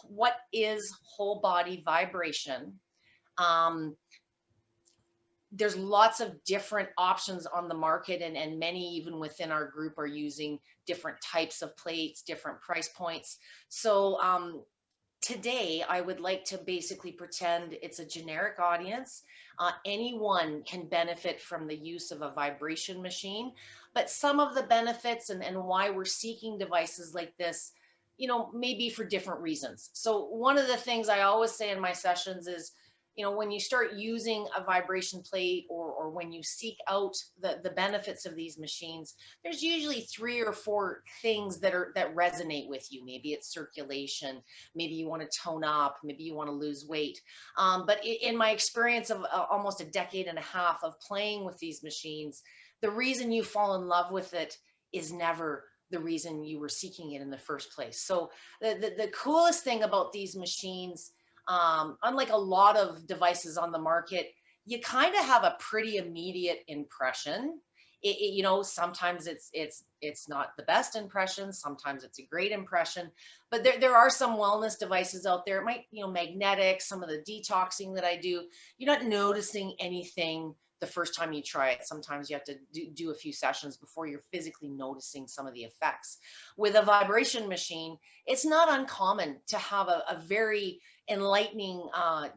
what is whole body vibration? Um, there's lots of different options on the market, and many even within our group are using different types of plates, different price points. So today I would like to basically pretend it's a generic audience. Anyone can benefit from the use of a vibration machine, but some of the benefits and why we're seeking devices like this, maybe for different reasons. So one of the things I always say in my sessions is, when you start using a vibration plate, or when you seek out the benefits of these machines, there's usually 3 or 4 things that resonate with you. Maybe it's circulation, maybe you want to tone up, maybe you want to lose weight. But in my experience of almost a decade and a half of playing with these machines, the reason you fall in love with it is never the reason you were seeking it in the first place. So the coolest thing about these machines, unlike a lot of devices on the market, you kind of have a pretty immediate impression. Sometimes it's not the best impression, sometimes it's a great impression, but there are some wellness devices out there. It might, magnetic, some of the detoxing that I do, you're not noticing anything the first time you try it. Sometimes you have to do a few sessions before you're physically noticing some of the effects. With a vibration machine, it's not uncommon to have a very enlightening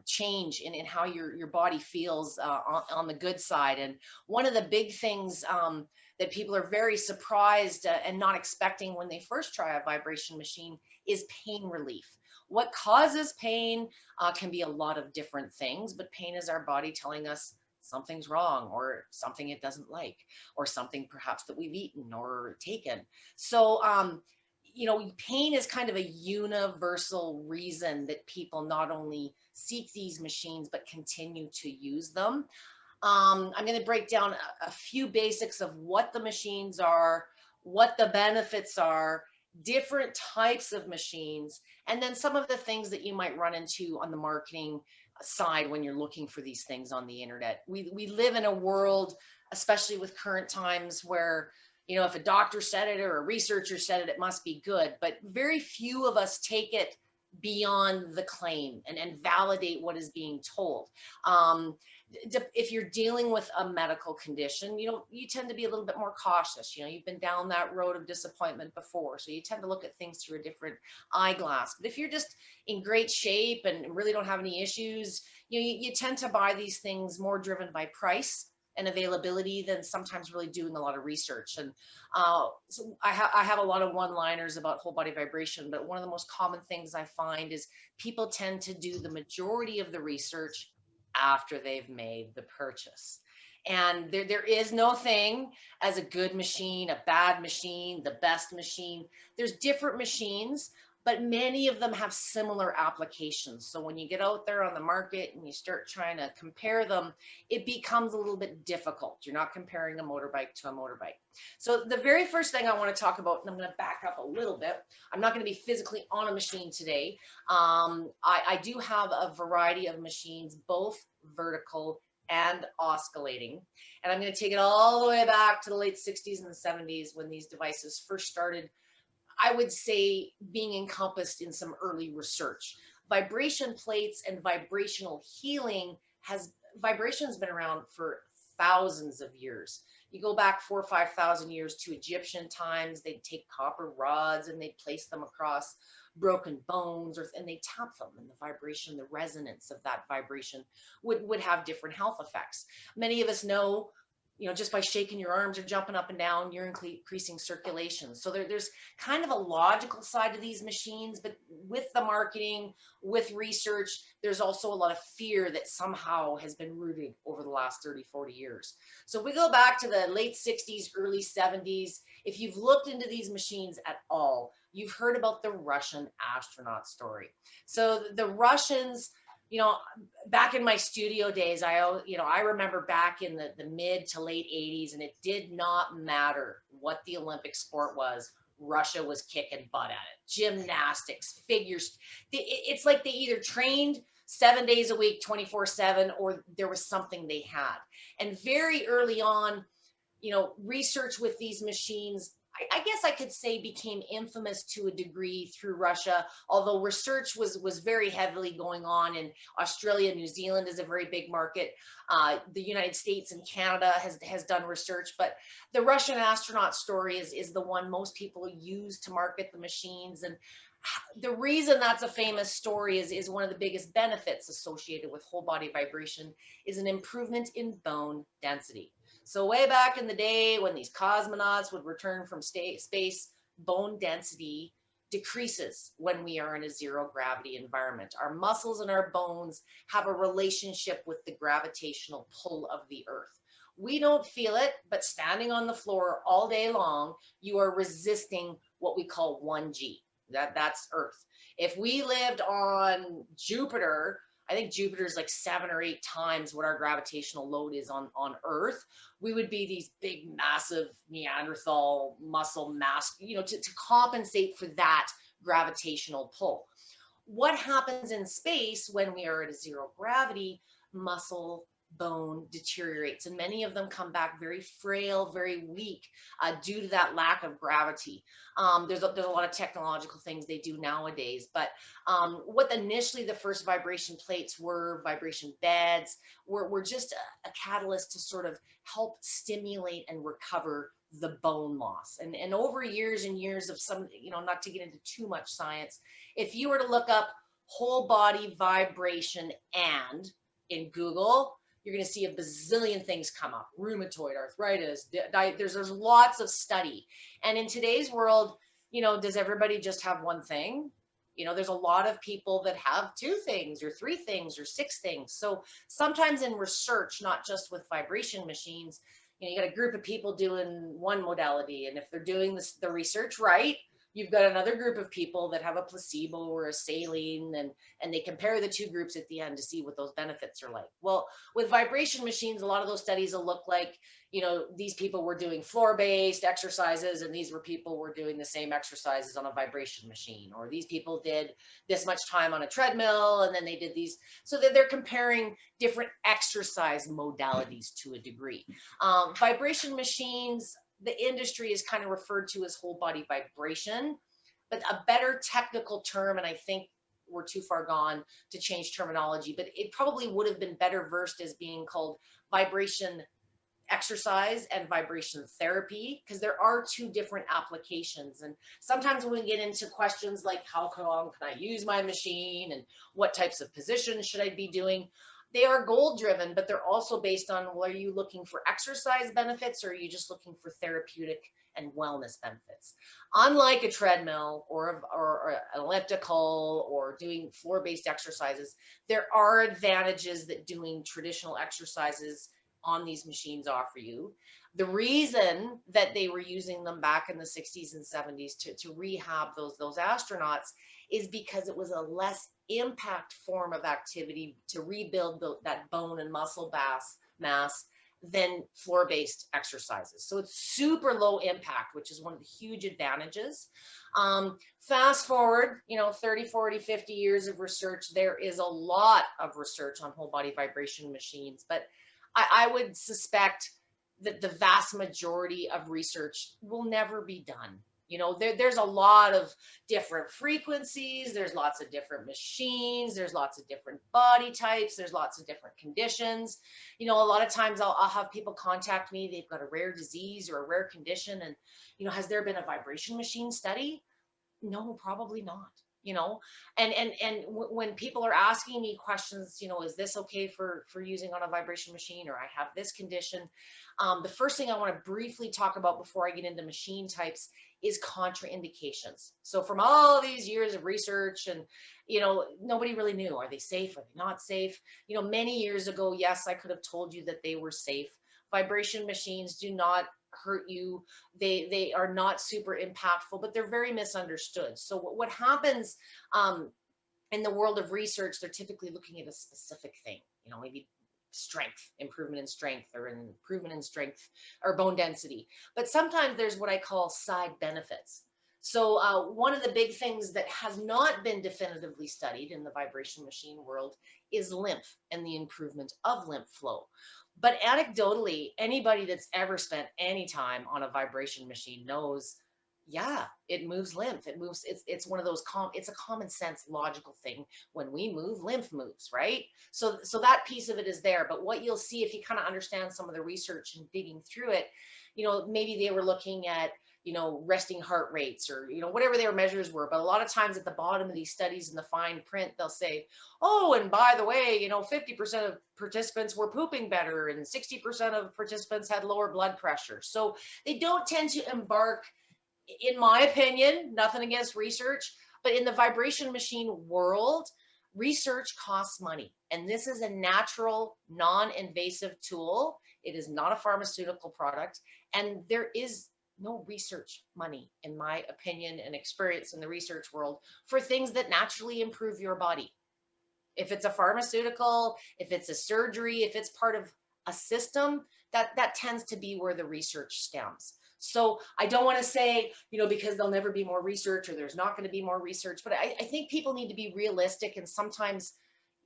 change in how your body feels on the good side. And one of the big things that people are very surprised and not expecting when they first try a vibration machine is pain relief. What causes pain can be a lot of different things, but pain is our body telling us something's wrong, or something it doesn't like, or something perhaps that we've eaten or taken. So pain is kind of a universal reason that people not only seek these machines, but continue to use them. I'm going to break down a few basics of what the machines are, what the benefits are, different types of machines, and then some of the things that you might run into on the marketing side when you're looking for these things on the internet. We live in a world, especially with current times, where if a doctor said it or a researcher said it, it must be good. But very few of us take it beyond the claim and validate what is being told. If you're dealing with a medical condition, you tend to be a little bit more cautious. You've been down that road of disappointment before, so you tend to look at things through a different eyeglass. But if you're just in great shape and really don't have any issues, you tend to buy these things more driven by price and availability than sometimes really doing a lot of research. And so I have a lot of one-liners about whole body vibration, but one of the most common things I find is people tend to do the majority of the research after they've made the purchase. And there is no thing as a good machine, a bad machine, the best machine. There's different machines, but many of them have similar applications. So when you get out there on the market and you start trying to compare them, it becomes a little bit difficult. You're not comparing a motorbike to a motorbike. So the very first thing I want to talk about, and I'm going to back up a little bit, I'm not going to be physically on a machine today. I do have a variety of machines, both vertical and oscillating. And I'm going to take it all the way back to the late 60s and the 70s when these devices first started, I would say, being encompassed in some early research. Vibration plates and vibrational healing vibration's been around for thousands of years. You go back 4,000 or 5,000 years to Egyptian times, they'd take copper rods and they'd place them across broken bones, and they tap them, and the vibration, the resonance of that vibration would have different health effects. Many of us know, just by shaking your arms or jumping up and down, you're increasing circulation. So there's kind of a logical side to these machines, but with the marketing, with research, there's also a lot of fear that somehow has been rooted over the last 30, 40 years. So if we go back to the late 60s, early 70s, if you've looked into these machines at all, you've heard about the Russian astronaut story. So the Russians, back in my studio days, I remember back in the mid to late 80s, and it did not matter what the Olympic sport was, Russia was kicking butt at it. Gymnastics, figures. It's like they either trained 7 days a week, 24/7, or there was something they had. And very early on, research with these machines, I guess I could say became infamous to a degree through Russia, although research was very heavily going on in Australia. New Zealand is a very big market. The United States and Canada has done research, but the Russian astronaut story is the one most people use to market the machines. And the reason that's a famous story is one of the biggest benefits associated with whole body vibration is an improvement in bone density. So way back in the day when these cosmonauts would return from space, bone density decreases when we are in a zero gravity environment. Our muscles and our bones have a relationship with the gravitational pull of the earth. We don't feel it, but standing on the floor all day long, you are resisting what we call 1G. That's Earth. If we lived on Jupiter, I think Jupiter is like 7 or 8 times what our gravitational load is on Earth. We would be these big, massive Neanderthal muscle mass, to compensate for that gravitational pull. What happens in space when we are at a zero gravity? Muscle, bone deteriorates, and many of them come back very frail, very weak due to that lack of gravity. There's a lot of technological things they do nowadays, but what initially the first vibration plates were, vibration beds, were just a catalyst to sort of help stimulate and recover the bone loss. And over years and years of some, not to get into too much science, if you were to look up whole body vibration and in Google, you're going to see a bazillion things come up: rheumatoid arthritis, there's lots of study. And in today's world, does everybody just have one thing? There's a lot of people that have 2 things or 3 things or 6 things. So sometimes in research, not just with vibration machines, you got a group of people doing one modality, and if they're doing the research right, you've got another group of people that have a placebo or a saline, and they compare the 2 groups at the end to see what those benefits are like. Well, with vibration machines, a lot of those studies will look like, these people were doing floor-based exercises, and these people were doing the same exercises on a vibration machine, or these people did this much time on a treadmill, and then they did these, so that they're comparing different exercise modalities to a degree. Vibration machines, the industry is kind of referred to as whole body vibration, but a better technical term, and I think we're too far gone to change terminology, but it probably would have been better versed as being called vibration exercise and vibration therapy, because there are 2 different applications. And sometimes when we get into questions like how long can I use my machine and what types of positions should I be doing, they are goal driven, but they're also based on, well, are you looking for exercise benefits, or are you just looking for therapeutic and wellness benefits? Unlike a treadmill or an elliptical or doing floor-based exercises, there are advantages that doing traditional exercises on these machines offer you. The reason that they were using them back in the 60s and 70s to rehab those astronauts is because it was a less impact form of activity to rebuild that bone and muscle mass than floor-based exercises. So it's super low impact, which is one of the huge advantages. Fast forward, 30, 40, 50 years of research, there is a lot of research on whole body vibration machines, but I would suspect that the vast majority of research will never be done. There's a lot of different frequencies, there's lots of different machines, there's lots of different body types, there's lots of different conditions. A lot of times I'll have people contact me, they've got a rare disease or a rare condition, and, has there been a vibration machine study? No, probably not. And when people are asking me questions, is this okay for using on a vibration machine, or I have this condition, the first thing I want to briefly talk about before I get into machine types is contraindications. So from all these years of research, and nobody really knew, are they safe, are they not safe? Many years ago, yes, I could have told you that they were safe. Vibration machines do not hurt you. They are not super impactful, but they're very misunderstood. So what happens in the world of research, they're typically looking at a specific thing, maybe strength, improvement in strength, or an improvement in strength or bone density. But sometimes there's what I call side benefits. So one of the big things that has not been definitively studied in the vibration machine world is lymph and the improvement of lymph flow. But anecdotally, anybody that's ever spent any time on a vibration machine knows Yeah, it moves lymph. It moves. It's one of those it's a common sense logical thing. When we move, lymph moves, right? So that piece of it is there. But what you'll see if you kind of understand some of the research and digging through it, maybe they were looking at resting heart rates, or whatever their measures were. But a lot of times at the bottom of these studies in the fine print, they'll say, oh, and by the way, 50% of participants were pooping better and 60% of participants had lower blood pressure. So they don't tend to embark, in my opinion, nothing against research, but in the vibration machine world, research costs money. And this is a natural, non-invasive tool. It is not a pharmaceutical product. And there is no research money, in my opinion and experience in the research world, for things that naturally improve your body. If it's a pharmaceutical, if it's a surgery, if it's part of a system, that tends to be where the research stems. So I don't want to say, because there'll never be more research or there's not going to be more research, but I think people need to be realistic. And sometimes,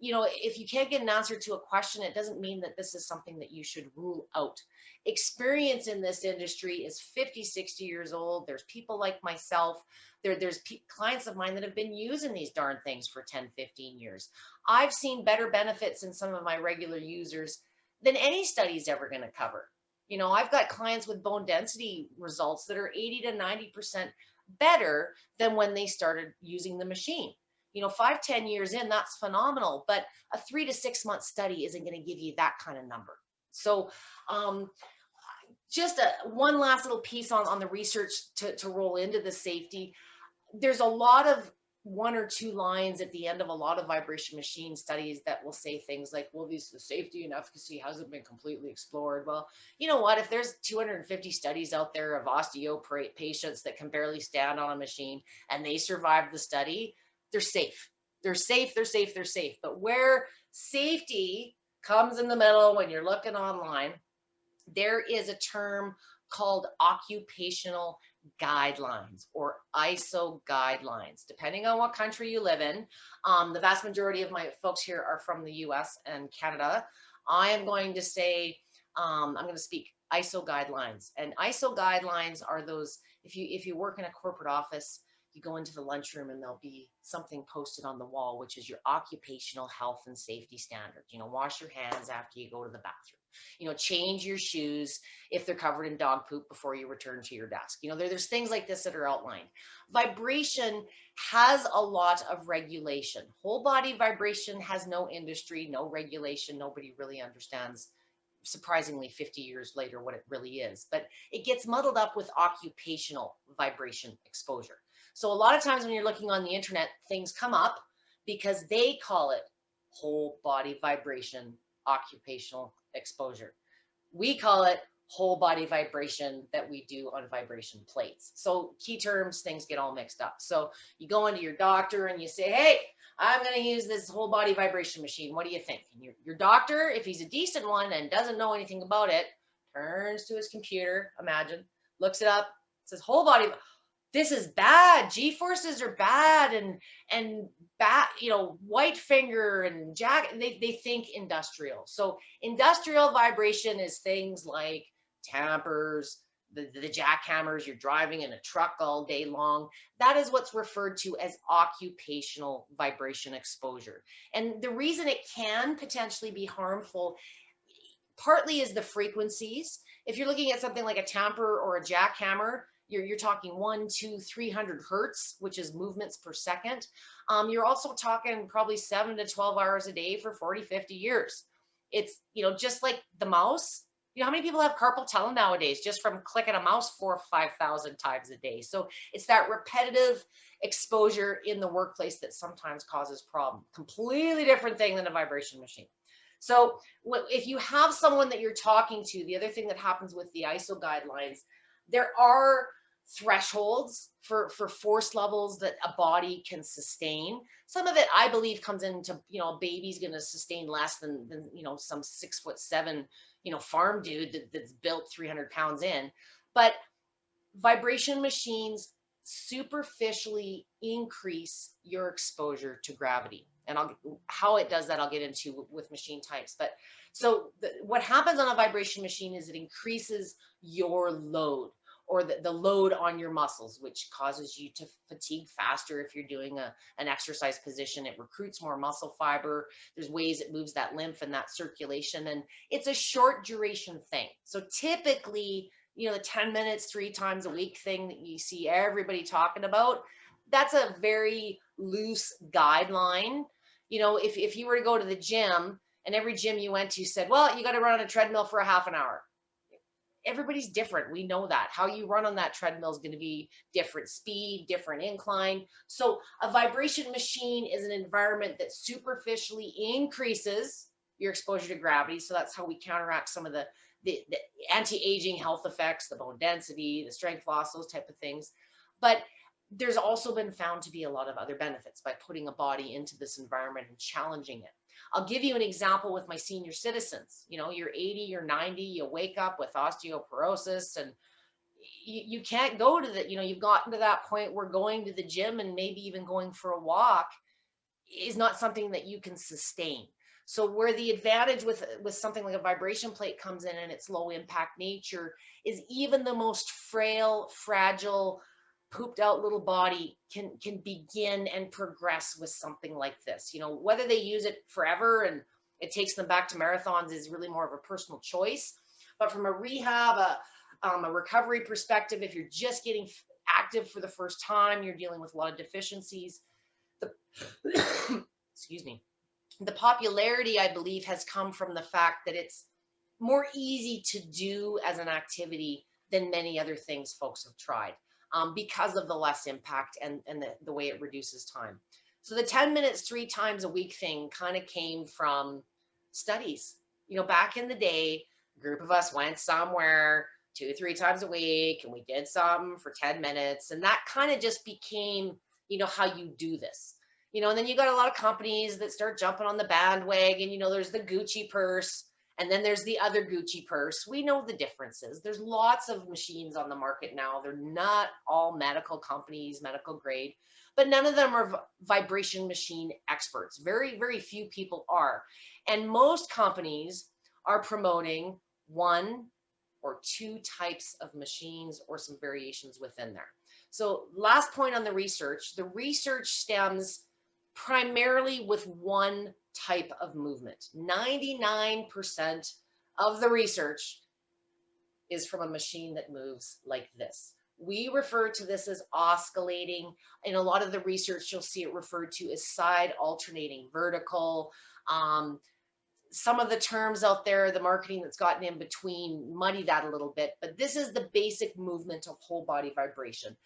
if you can't get an answer to a question, it doesn't mean that this is something that you should rule out. Experience in this industry is 50, 60 years old. There's people like myself. There's clients of mine that have been using these darn things for 10, 15 years. I've seen better benefits in some of my regular users than any study is ever going to cover. I've got clients with bone density results that are 80 to 90% better than when they started using the machine. 5, 10 years in, that's phenomenal, but a 3 to 6 month study isn't going to give you that kind of number. So just one last little piece on the research to roll into the safety. There's a lot of 1 or 2 lines at the end of a lot of vibration machine studies that will say things like, well, the safety and efficacy hasn't been completely explored. Well, you know what? If there's 250 studies out there of osteo patients that can barely stand on a machine and they survive the study, they're safe. They're safe, they're safe, they're safe. But where safety comes in the middle when you're looking online, there is a term called occupational guidelines, or ISO guidelines, depending on what country you live in. The vast majority of my folks here are from the US and Canada. I am going to say, I'm going to speak ISO guidelines. And ISO guidelines are those, if you work in a corporate office, you go into the lunchroom and there'll be something posted on the wall, which is your occupational health and safety standard. Wash your hands after you go to the bathroom. Change your shoes if they're covered in dog poop before you return to your desk. There's things like this that are outlined. Vibration has a lot of regulation. Whole body vibration has no industry, no regulation. Nobody really understands, surprisingly, 50 years later, what it really is. But it gets muddled up with occupational vibration exposure. So a lot of times when you're looking on the internet, things come up because they call it whole body vibration occupational exposure. We call it whole body vibration that we do on vibration plates. So key terms, things get all mixed up. So you go into your doctor and you say, hey, I'm going to use this whole body vibration machine. What do you think? And your doctor, if he's a decent one and doesn't know anything about it, turns to his computer, imagine, looks it up, says whole body. This is bad. G-forces are bad, and bad, white finger and jack. They think industrial. So industrial vibration is things like tampers, the jackhammers. You're driving in a truck all day long. That is what's referred to as occupational vibration exposure. And the reason it can potentially be harmful partly is the frequencies. If you're looking at something like a tamper or a jackhammer, you're talking 1, 2, 300 Hertz, which is movements per second. You're also talking probably 7 to 12 hours a day for 40, 50 years. It's, just like the mouse. How many people have carpal tunnel nowadays just from clicking a mouse 4,000 or 5,000 times a day? So it's that repetitive exposure in the workplace that sometimes causes problem. Completely different thing than a vibration machine. So if you have someone that you're talking to, the other thing that happens with the ISO guidelines, there are thresholds for force levels that a body can sustain. Some of it, I believe, comes into, a baby's going to sustain less than some 6'7", farm dude that's built 300 pounds in. But vibration machines superficially increase your exposure to gravity. And how it does that, I'll get into with machine types. But so what happens on a vibration machine is it increases your load, or the load on your muscles, which causes you to fatigue faster. If you're doing an exercise position, it recruits more muscle fiber. There's ways it moves that lymph and that circulation, and it's a short duration thing. So typically, the 10 minutes 3 times a week thing that you see everybody talking about, that's a very loose guideline. If you were to go to the gym and every gym you went to said, well, you got to run on a treadmill for a half an hour. Everybody's different. We know that. How you run on that treadmill is going to be different speed, different incline. So a vibration machine is an environment that superficially increases your exposure to gravity. So that's how we counteract some of the anti-aging health effects, the bone density, the strength loss, those type of things. But there's also been found to be a lot of other benefits by putting a body into this environment and challenging it. I'll give you an example with my senior citizens. You're 80, you're 90, you wake up with osteoporosis, and you can't go to you've gotten to that point where going to the gym and maybe even going for a walk is not something that you can sustain. So where the advantage with something like a vibration plate comes in and its low impact nature is even the most frail, fragile, pooped out little body can begin and progress with something like this. Whether they use it forever and it takes them back to marathons is really more of a personal choice. But from a rehab, a recovery perspective, if you're just getting active for the first time, you're dealing with a lot of deficiencies. Excuse me. The popularity, I believe, has come from the fact that it's more easy to do as an activity than many other things folks have tried. Because of the less impact and the way it reduces time. So the 10 minutes 3 times a week thing kind of came from studies. Back in the day, a group of us went somewhere 2-3 times a week and we did something for 10 minutes. And that kind of just became, how you do this. And then you got a lot of companies that start jumping on the bandwagon. There's the Gucci purse. And then there's the other Gucci purse. We know the differences. There's lots of machines on the market now. They're not all medical companies, medical grade, but none of them are vibration machine experts. Very, very few people are. And most companies are promoting 1 or 2 types of machines or some variations within there. So last point on the research stems primarily with one type of movement. 99% of the research is from a machine that moves like this. We refer to this as oscillating. In a lot of the research, you'll see it referred to as side alternating vertical. Some of the terms out there, the marketing that's gotten in between, muddy that a little bit, but this is the basic movement of whole body vibration.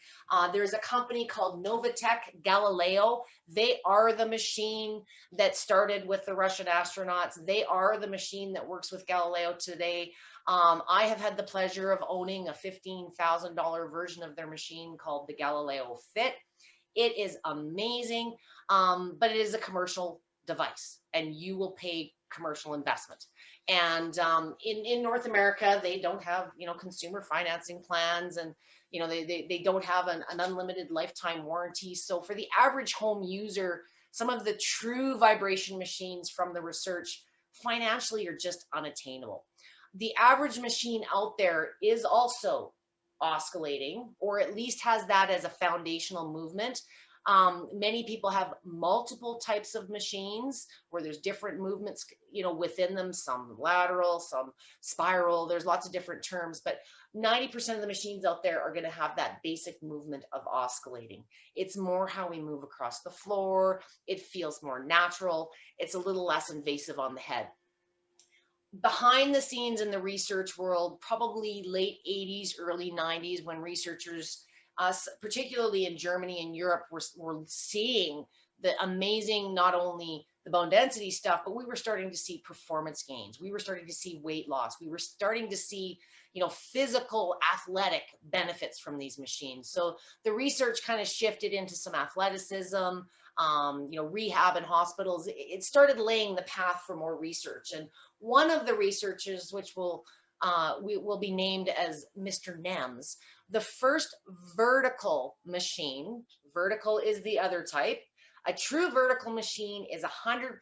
There's a company called Novatech Galileo. They are the machine that started with the Russian astronauts. They are the machine that works with Galileo today. I have had the pleasure of owning a $15,000 version of their machine called the Galileo Fit. It is amazing, but it is a commercial device and you will pay commercial investment. And in North America, they don't have, consumer financing plans, and, they don't have an unlimited lifetime warranty. So for the average home user, some of the true vibration machines from the research financially are just unattainable. The average machine out there is also oscillating, or at least has that as a foundational movement. Many people have multiple types of machines where there's different movements, within them, some lateral, some spiral. There's lots of different terms, but 90% of the machines out there are going to have that basic movement of oscillating. It's more how we move across the floor. It feels more natural. It's a little less invasive on the head. Behind the scenes in the research world, probably late 80s, early 90s, when researchers particularly in Germany and Europe, we're seeing the amazing, not only the bone density stuff, but we were starting to see performance gains. We were starting to see weight loss. We were starting to see, physical athletic benefits from these machines. So the research kind of shifted into some athleticism, rehab in hospitals. It started laying the path for more research. And one of the researchers, which will be named as Mr. Nems, the first vertical machine, vertical is the other type, A true vertical machine is 100%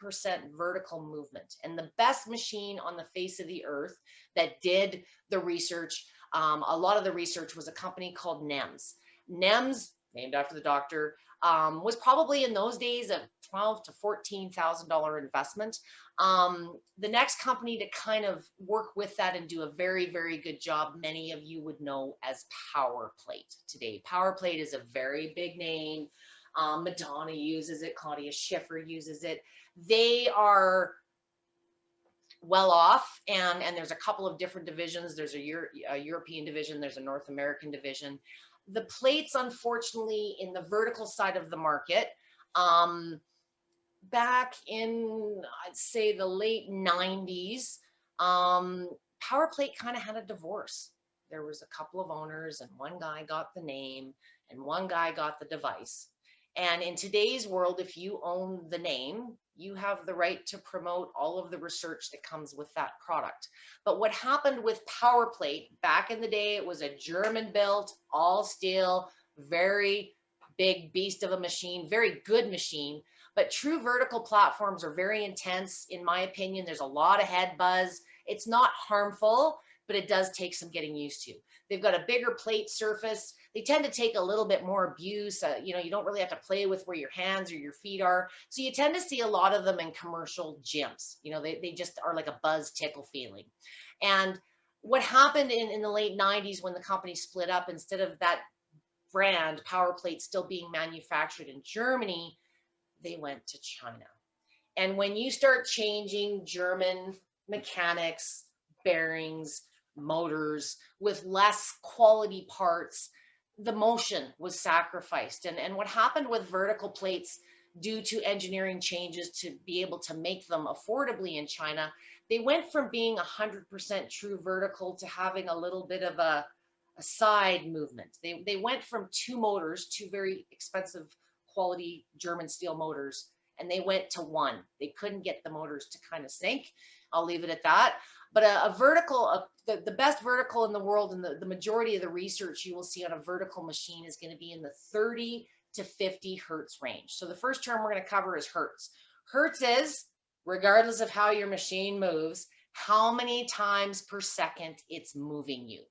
vertical movement. And the best machine on the face of the earth that did the research, a lot of the research, was a company called NEMS. NEMS, named after the doctor, was probably in those days a $12,000 to $14,000 investment. The next company to kind of work with that and do a very, very good job, many of you would know as PowerPlate today. PowerPlate is a very big name. Madonna uses it, Claudia Schiffer uses it. They are well off, and there's a couple of different divisions. There's a European division, there's a North American division. The plates, unfortunately, in the vertical side of the market, back in, I'd say, the late 90s, PowerPlate kind of had a divorce. There was a couple of owners, and one guy got the name and one guy got the device. And in today's world, if you own the name, you have the right to promote all of the research that comes with that product. But what happened with PowerPlate back in the day, it was a German built, all steel, very big beast of a machine, very good machine. But true vertical platforms are very intense. In my opinion, there's a lot of head buzz. It's not harmful, but it does take some getting used to. They've got a bigger plate surface. They tend to take a little bit more abuse. You know, you don't really have to play with where your hands or your feet are. So you tend to see a lot of them in commercial gyms. You know, they just are like a buzz tickle feeling. And what happened in the late 90s when the company split up, instead of that brand, PowerPlate, still being manufactured in Germany, they went to China. And when you start changing German mechanics, bearings, motors with less quality parts, the motion was sacrificed. And what happened with vertical plates, due to engineering changes to be able to make them affordably in China, they went from being 100% true vertical to having a little bit of a side movement. They went from two motors, two very expensive quality German steel motors, and they went to one. They couldn't get the motors to kind of sync. I'll leave it at that. But a vertical, the best vertical in the world, and the majority of the research you will see on a vertical machine is going to be in the 30 to 50 Hertz range. So the first term we're going to cover is Hertz. Hertz is, regardless of how your machine moves, how many times per second it's moving you.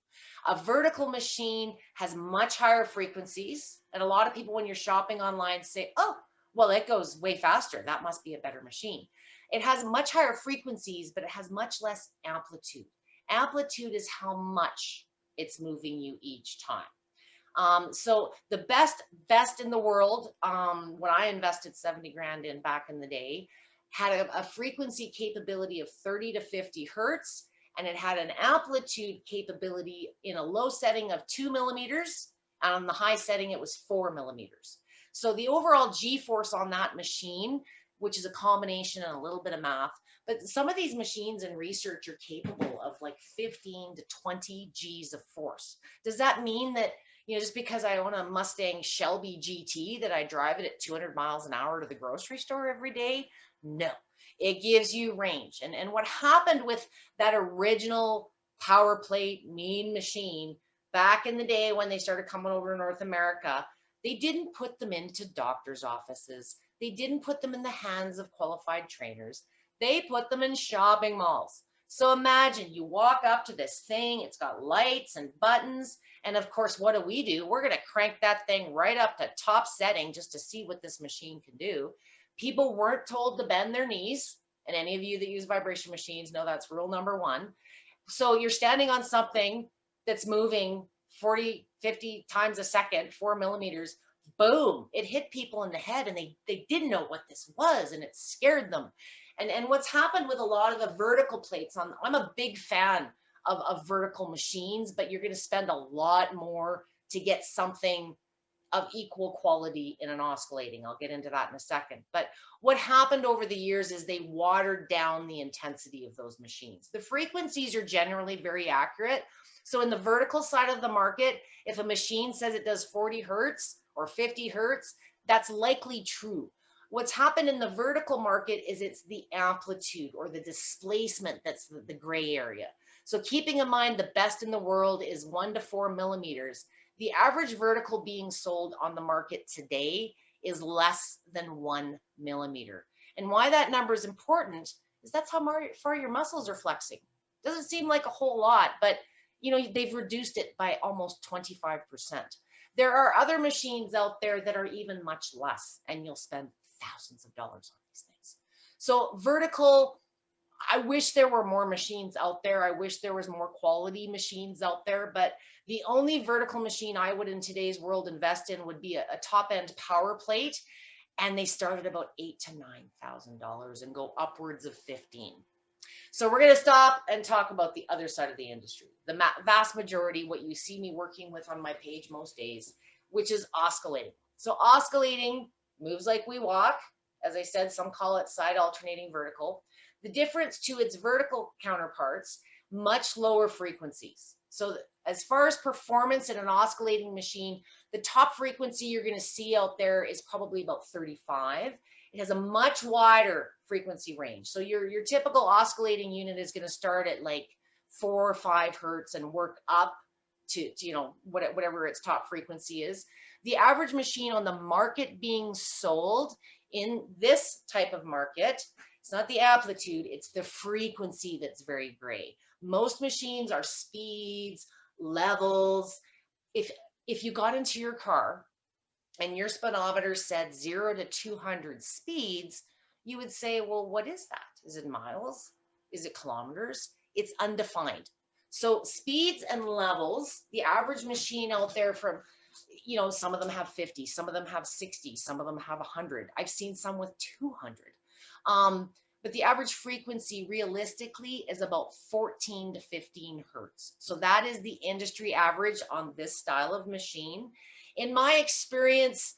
A vertical machine has much higher frequencies. And a lot of people, when you're shopping online, say, oh, well, it goes way faster. That must be a better machine. It has much higher frequencies, but it has much less amplitude. Amplitude is how much it's moving you each time. So the best in the world, when I invested 70 grand in back in the day, had a frequency capability of 30 to 50 Hertz, and it had an amplitude capability in a low setting of 2 millimeters, and on the high setting, it was 4 millimeters. So the overall G-force on that machine, which is a combination and a little bit of math, but some of these machines in research are capable of like 15 to 20 G's of force. Does that mean that, you know, just because I own a Mustang Shelby GT, that I drive it at 200 miles an hour to the grocery store every day? No, it gives you range. And what happened with that original PowerPlate mean machine back in the day when they started coming over to North America, they didn't put them into doctors' offices. They didn't put them in the hands of qualified trainers. They put them in shopping malls. So imagine you walk up to this thing, it's got lights and buttons. And of course, what do? We're going to crank that thing right up to top setting just to see what this machine can do. People weren't told to bend their knees. And any of you that use vibration machines know that's rule number one. So you're standing on something that's moving 40, 50 times a second, 4 millimeters, boom, it hit people in the head, and they didn't know what this was, and it scared them. And what's happened with a lot of the vertical plates, I'm a big fan of vertical machines, but you're going to spend a lot more to get something of equal quality in an oscillating. I'll get into that in a second. But what happened over the years is they watered down the intensity of those machines. The frequencies are generally very accurate. So in the vertical side of the market, if a machine says it does 40 Hertz or 50 Hertz, that's likely true. What's happened in the vertical market is it's the amplitude or the displacement that's the gray area. So keeping in mind the best in the world is 1 to 4 millimeters. The average vertical being sold on the market today is less than 1 millimeter. And why that number is important is that's how far your muscles are flexing. Doesn't seem like a whole lot, but they've reduced it by almost 25%. There are other machines out there that are even much less, and you'll spend thousands of dollars on these things. So vertical, I wish there were more machines out there. I wish there was more quality machines out there, but the only vertical machine I would in today's world invest in would be a top-end power plate, and they start at about $8,000 to $9,000 and go upwards of 15. So we're going to stop and talk about the other side of the industry. The vast majority, what you see me working with on my page most days, which is oscillating. So oscillating moves like we walk. As I said, some call it side alternating vertical. The difference to its vertical counterparts, much lower frequencies. So as far as performance in an oscillating machine, the top frequency you're going to see out there is probably about 35. It has a much wider frequency range. So your typical oscillating unit is going to start at like 4 or 5 hertz and work up to whatever its top frequency is. The average machine on the market being sold in this type of market, it's not the amplitude, it's the frequency that's very gray. Most machines are speeds, levels. If you got into your car and your speedometer said 0 to 200 speeds, you would say, well, what is that? Is it miles? Is it kilometers? It's undefined. So speeds and levels, the average machine out there from, some of them have 50, some of them have 60, some of them have 100. I've seen some with 200. But the average frequency realistically is about 14 to 15 hertz. So that is the industry average on this style of machine. In my experience,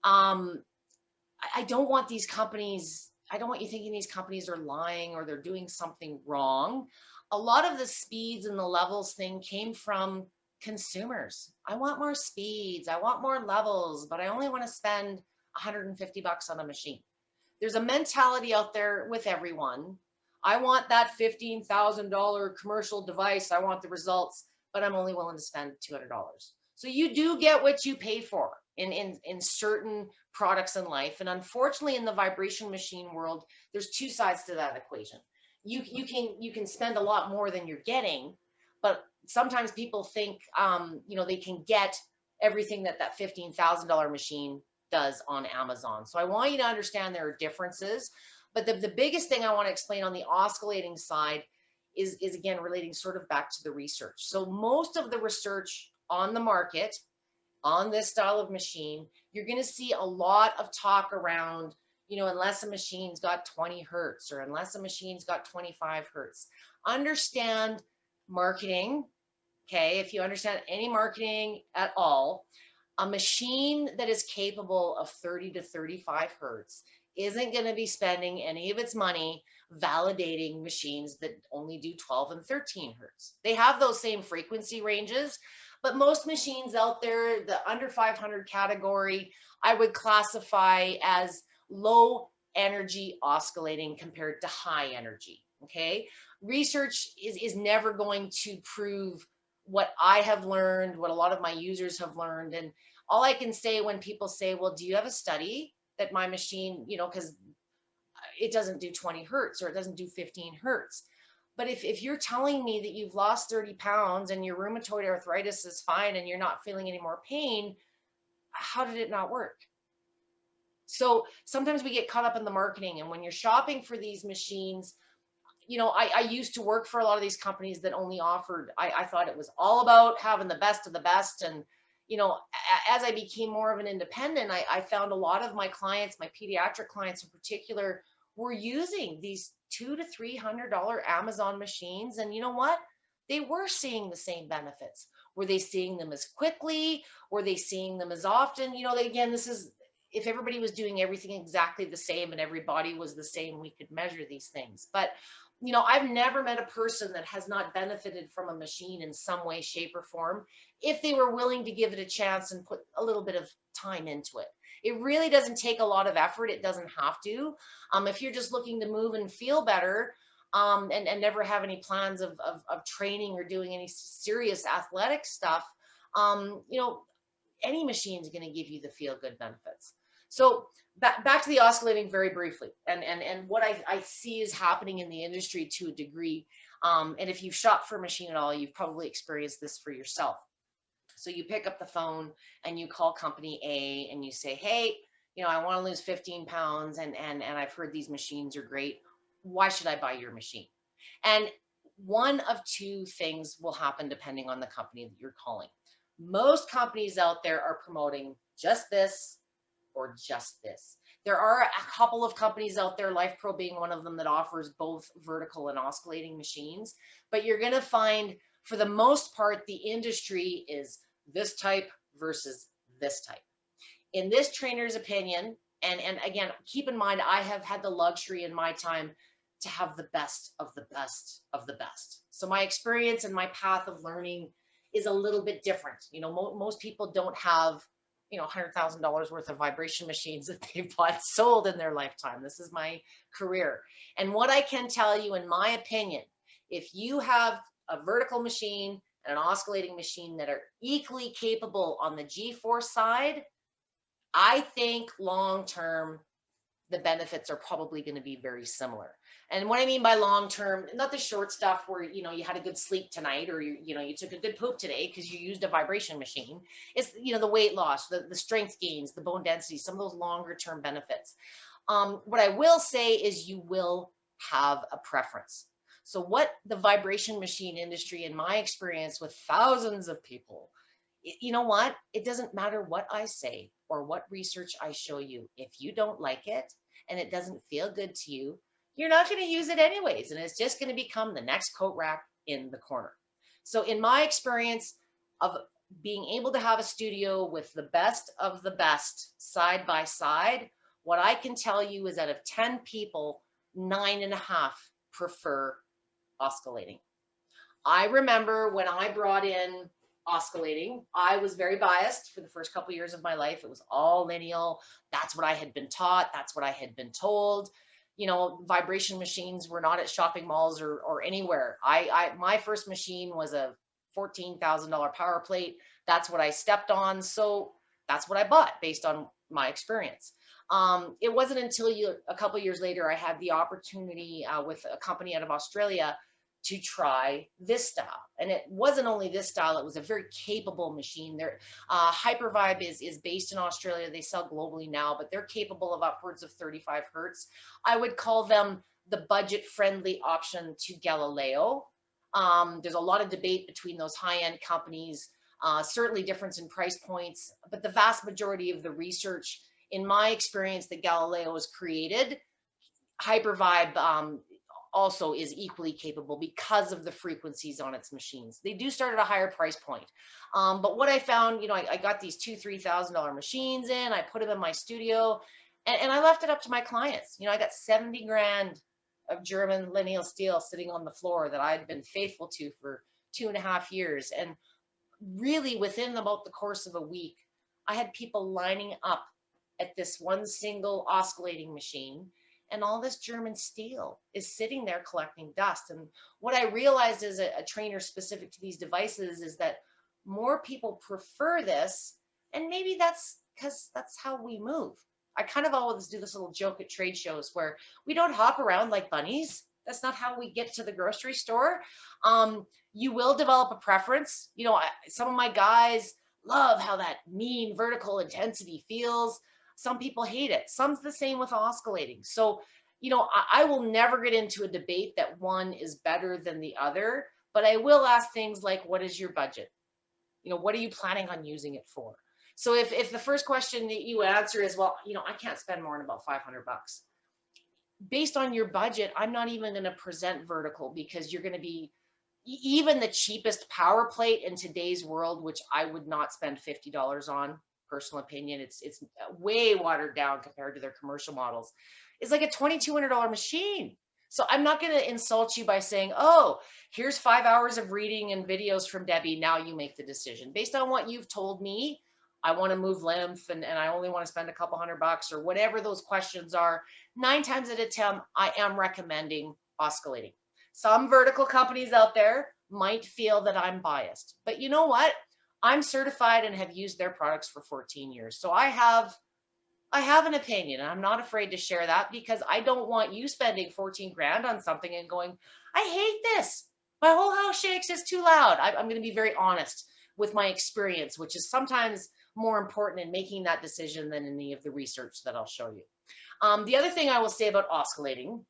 I don't want these companies, I don't want you thinking these companies are lying or they're doing something wrong. A lot of the speeds and the levels thing came from consumers. I want more speeds, I want more levels, but I only want to spend $150 on a machine. There's a mentality out there with everyone. I want that $15,000 commercial device. I want the results, but I'm only willing to spend $200. So you do get what you pay for in certain products in life. And unfortunately, in the vibration machine world, there's two sides to that equation. You can spend a lot more than you're getting, but sometimes people think they can get everything that $15,000 machine does on Amazon. So I want you to understand there are differences, but the biggest thing I want to explain on the oscillating side is again relating sort of back to the research. So most of the research on the market on this style of machine, you're going to see a lot of talk around, unless a machine's got 20 hertz or unless a machine's got 25 hertz. Understand marketing. Okay, if you understand any marketing at all, a machine that is capable of 30 to 35 hertz isn't going to be spending any of its money validating machines that only do 12 and 13 hertz. They have those same frequency ranges, but most machines out there, the under 500 category, I would classify as low energy oscillating compared to high energy. Okay, research is never going to prove what I have learned, what a lot of my users have learned. And all I can say when people say, well, do you have a study that my machine, because it doesn't do 20 hertz or it doesn't do 15 hertz. But if you're telling me that you've lost 30 pounds and your rheumatoid arthritis is fine and you're not feeling any more pain, how did it not work? So sometimes we get caught up in the marketing, and when you're shopping for these machines, I used to work for a lot of these companies that only offered, I thought it was all about having the best of the best. And, as I became more of an independent, I found a lot of my clients, my pediatric clients in particular, were using these $200 to $300 Amazon machines. And you know what? They were seeing the same benefits. Were they seeing them as quickly? Were they seeing them as often? Again, this is, if everybody was doing everything exactly the same and everybody was the same, we could measure these things. But I've never met a person that has not benefited from a machine in some way, shape, or form if they were willing to give it a chance and put a little bit of time into it. It really doesn't take a lot of effort. It doesn't have to. If you're just looking to move and feel better and never have any plans of training or doing any serious athletic stuff, any machine is going to give you the feel good benefits. So back to the oscillating very briefly, and what I see is happening in the industry to a degree. And if you've shopped for a machine at all, you've probably experienced this for yourself. So you pick up the phone and you call company A and you say, hey, I want to lose 15 pounds and I've heard these machines are great. Why should I buy your machine? And one of two things will happen depending on the company that you're calling. Most companies out there are promoting just this or just this. There are a couple of companies out there, LifePro being one of them, that offers both vertical and oscillating machines. But you're going to find, for the most part, the industry is this type versus this type. In this trainer's opinion, and again, keep in mind, I have had the luxury in my time to have the best of the best of the best. So my experience and my path of learning is a little bit different. Most people don't have $100,000 worth of vibration machines that they've bought sold in their lifetime. This is my career. And what I can tell you, in my opinion, if you have a vertical machine and an oscillating machine that are equally capable on the G-force side, I think long-term, the benefits are probably going to be very similar. And what I mean by long-term, not the short stuff where, you had a good sleep tonight, or you took a good poop today because you used a vibration machine. It's, the weight loss, the strength gains, the bone density, some of those longer term benefits. What I will say is you will have a preference. So what the vibration machine industry, in my experience with thousands of people, you know what? It doesn't matter what I say or what research I show you. If you don't like it and it doesn't feel good to you, you're not going to use it anyways. And it's just going to become the next coat rack in the corner. So in my experience of being able to have a studio with the best of the best side by side, what I can tell you is out of 10 people, 9.5 prefer oscillating. I remember when I brought in oscillating, I was very biased for the first couple of years of my life. It was all lineal. That's what I had been taught. That's what I had been told. Vibration machines were not at shopping malls or anywhere. My first machine was a $14,000 power plate. That's what I stepped on. So that's what I bought based on my experience. It wasn't until a couple of years later, I had the opportunity with a company out of Australia to try this style. And it wasn't only this style, it was a very capable machine. Their Hypervibe is based in Australia. They sell globally now, but they're capable of upwards of 35 Hertz. I would call them the budget-friendly option to Galileo. There's a lot of debate between those high-end companies, certainly difference in price points, but the vast majority of the research, in my experience, that Galileo has created, Hypervibe also is equally capable because of the frequencies on its machines. They do start at a higher price point. But what I found, I got these $2,000-$3,000 machines in, I put them in my studio, and I left it up to my clients. I got 70 grand of German lineal steel sitting on the floor that I'd been faithful to for 2.5 years. And really within about the course of a week, I had people lining up at this one single oscillating machine, and all this German steel is sitting there collecting dust. And what I realized as a trainer specific to these devices is that more people prefer this, and maybe that's because that's how we move. I kind of always do this little joke at trade shows where we don't hop around like bunnies. That's not how we get to the grocery store. You will develop a preference. Some of my guys love how that mean vertical intensity feels. Some people hate it. Some's the same with oscillating. So, I will never get into a debate that one is better than the other, but I will ask things like, what is your budget? What are you planning on using it for? So if the first question that you answer is, well, I can't spend more than about 500 bucks. Based on your budget, I'm not even going to present vertical, because you're going to be, even the cheapest power plate in today's world, which I would not spend $50 on, personal opinion, it's way watered down compared to their commercial models, is like a $2,200 machine. So I'm not going to insult you by saying, oh, here's 5 hours of reading and videos from Debbie, now you make the decision. Based on what you've told me, I want to move lymph and I only want to spend a couple $100 or whatever those questions are, 9 times out of 10, I am recommending oscillating. Some vertical companies out there might feel that I'm biased, but you know what? I'm certified and have used their products for 14 years. So I have an opinion, and I'm not afraid to share that, because I don't want you spending 14 grand on something and going, I hate this. My whole house shakes. It's too loud. I'm going to be very honest with my experience, which is sometimes more important in making that decision than any of the research that I'll show you. The other thing I will say about oscillating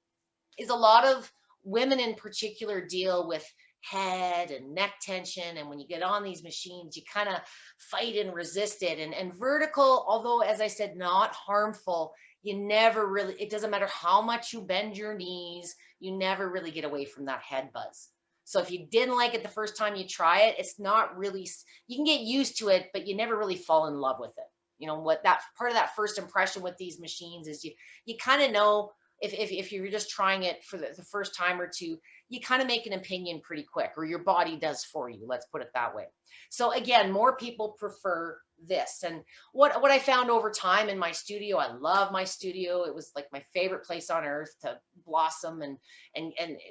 is a lot of women in particular deal with head and neck tension. And when you get on these machines, you kind of fight and resist it. And vertical, although, as I said, not harmful, you never really, it doesn't matter how much you bend your knees, you never really get away from that head buzz. So if you didn't like it the first time you try it, it's not really, you can get used to it, but you never really fall in love with it. You know what, that part of that first impression with these machines is you kind of know, if you're just trying it for the first time or two, you kind of make an opinion pretty quick, or your body does for you. Let's put it that way. So again, more people prefer this. And what I found over time in my studio, I love my studio. It was like my favorite place on earth to blossom and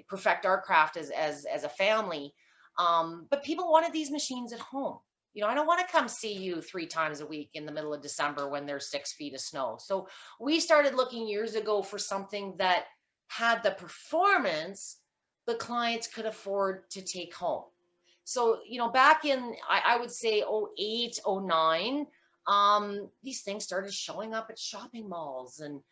perfect our craft as a family. But people wanted these machines at home. You know, I don't want to come see you 3 times a week in the middle of December when there's 6 feet of snow. So we started looking years ago for something that had the performance the clients could afford to take home. So, you know, back in, I would say 08, 09, these things started showing up at shopping malls, and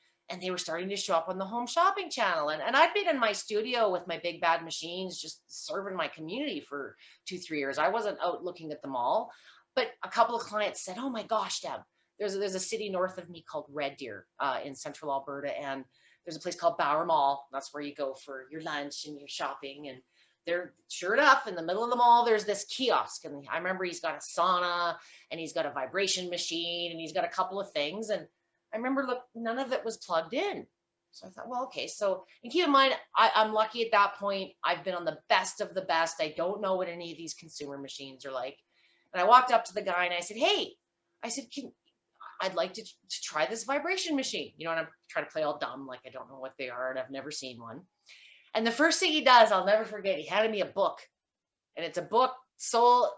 they were starting to show up on the home shopping channel. And I'd been in my studio with my big bad machines, just serving my community for 2, 3 years. I wasn't out looking at the mall, but a couple of clients said, oh my gosh, Deb, there's a city north of me called Red Deer in central Alberta. And there's a place called Bower Mall. That's where you go for your lunch and your shopping. And there, sure enough, in the middle of the mall, there's this kiosk. And I remember he's got a sauna, and he's got a vibration machine, and he's got a couple of things. And I remember, look, none of it was plugged in. So I thought, well, okay. So, and keep in mind, I'm lucky at that point. I've been on the best of the best. I don't know what any of these consumer machines are like. And I walked up to the guy and I said, hey, I said, I'd like to try this vibration machine. You know, and I'm trying to play all dumb, like I don't know what they are and I've never seen one. And the first thing he does, I'll never forget, he handed me a book. And it's a book sold,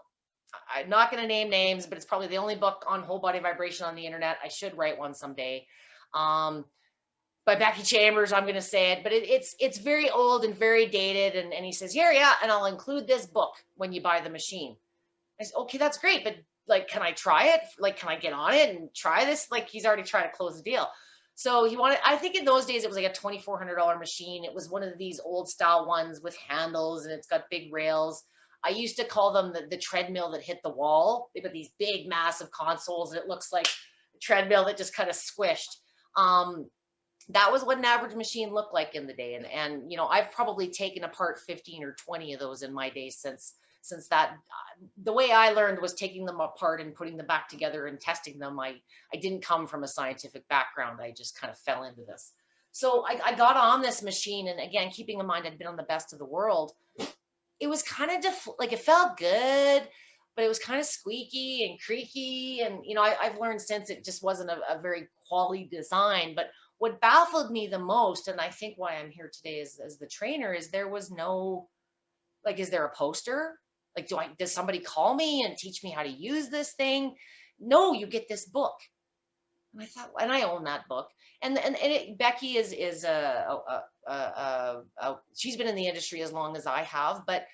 I'm not going to name names, but it's probably the only book on whole body vibration on the internet. I should write one someday. By Becky Chambers, I'm going to say it, but it's very old and very dated. And he says, yeah, and I'll include this book when you buy the machine. I said, okay, that's great, but like, can I try it? Like, can I get on it and try this? Like, he's already trying to close the deal. So he wanted, I think in those days, it was like a $2,400 machine. It was one of these old style ones with handles, and it's got big rails. I used to call them the treadmill that hit the wall. They've got these big, massive consoles, and it looks like a treadmill that just kind of squished. That was what an average machine looked like in the day. And you know, I've probably taken apart 15 or 20 of those in my day since that. The way I learned was taking them apart and putting them back together and testing them. I didn't come from a scientific background. I just kind of fell into this. So I got on this machine, and again, keeping in mind I'd been on the best of the world, it was kind of like, it felt good, but it was kind of squeaky and creaky. And, you know, I've learned since it just wasn't a very quality design. But what baffled me the most, and I think why I'm here today as the trainer, is there was no, like, is there a poster? Like, does somebody call me and teach me how to use this thing? No, you get this book. And I thought, and I own that book. And Becky is she's been in the industry as long as I have, but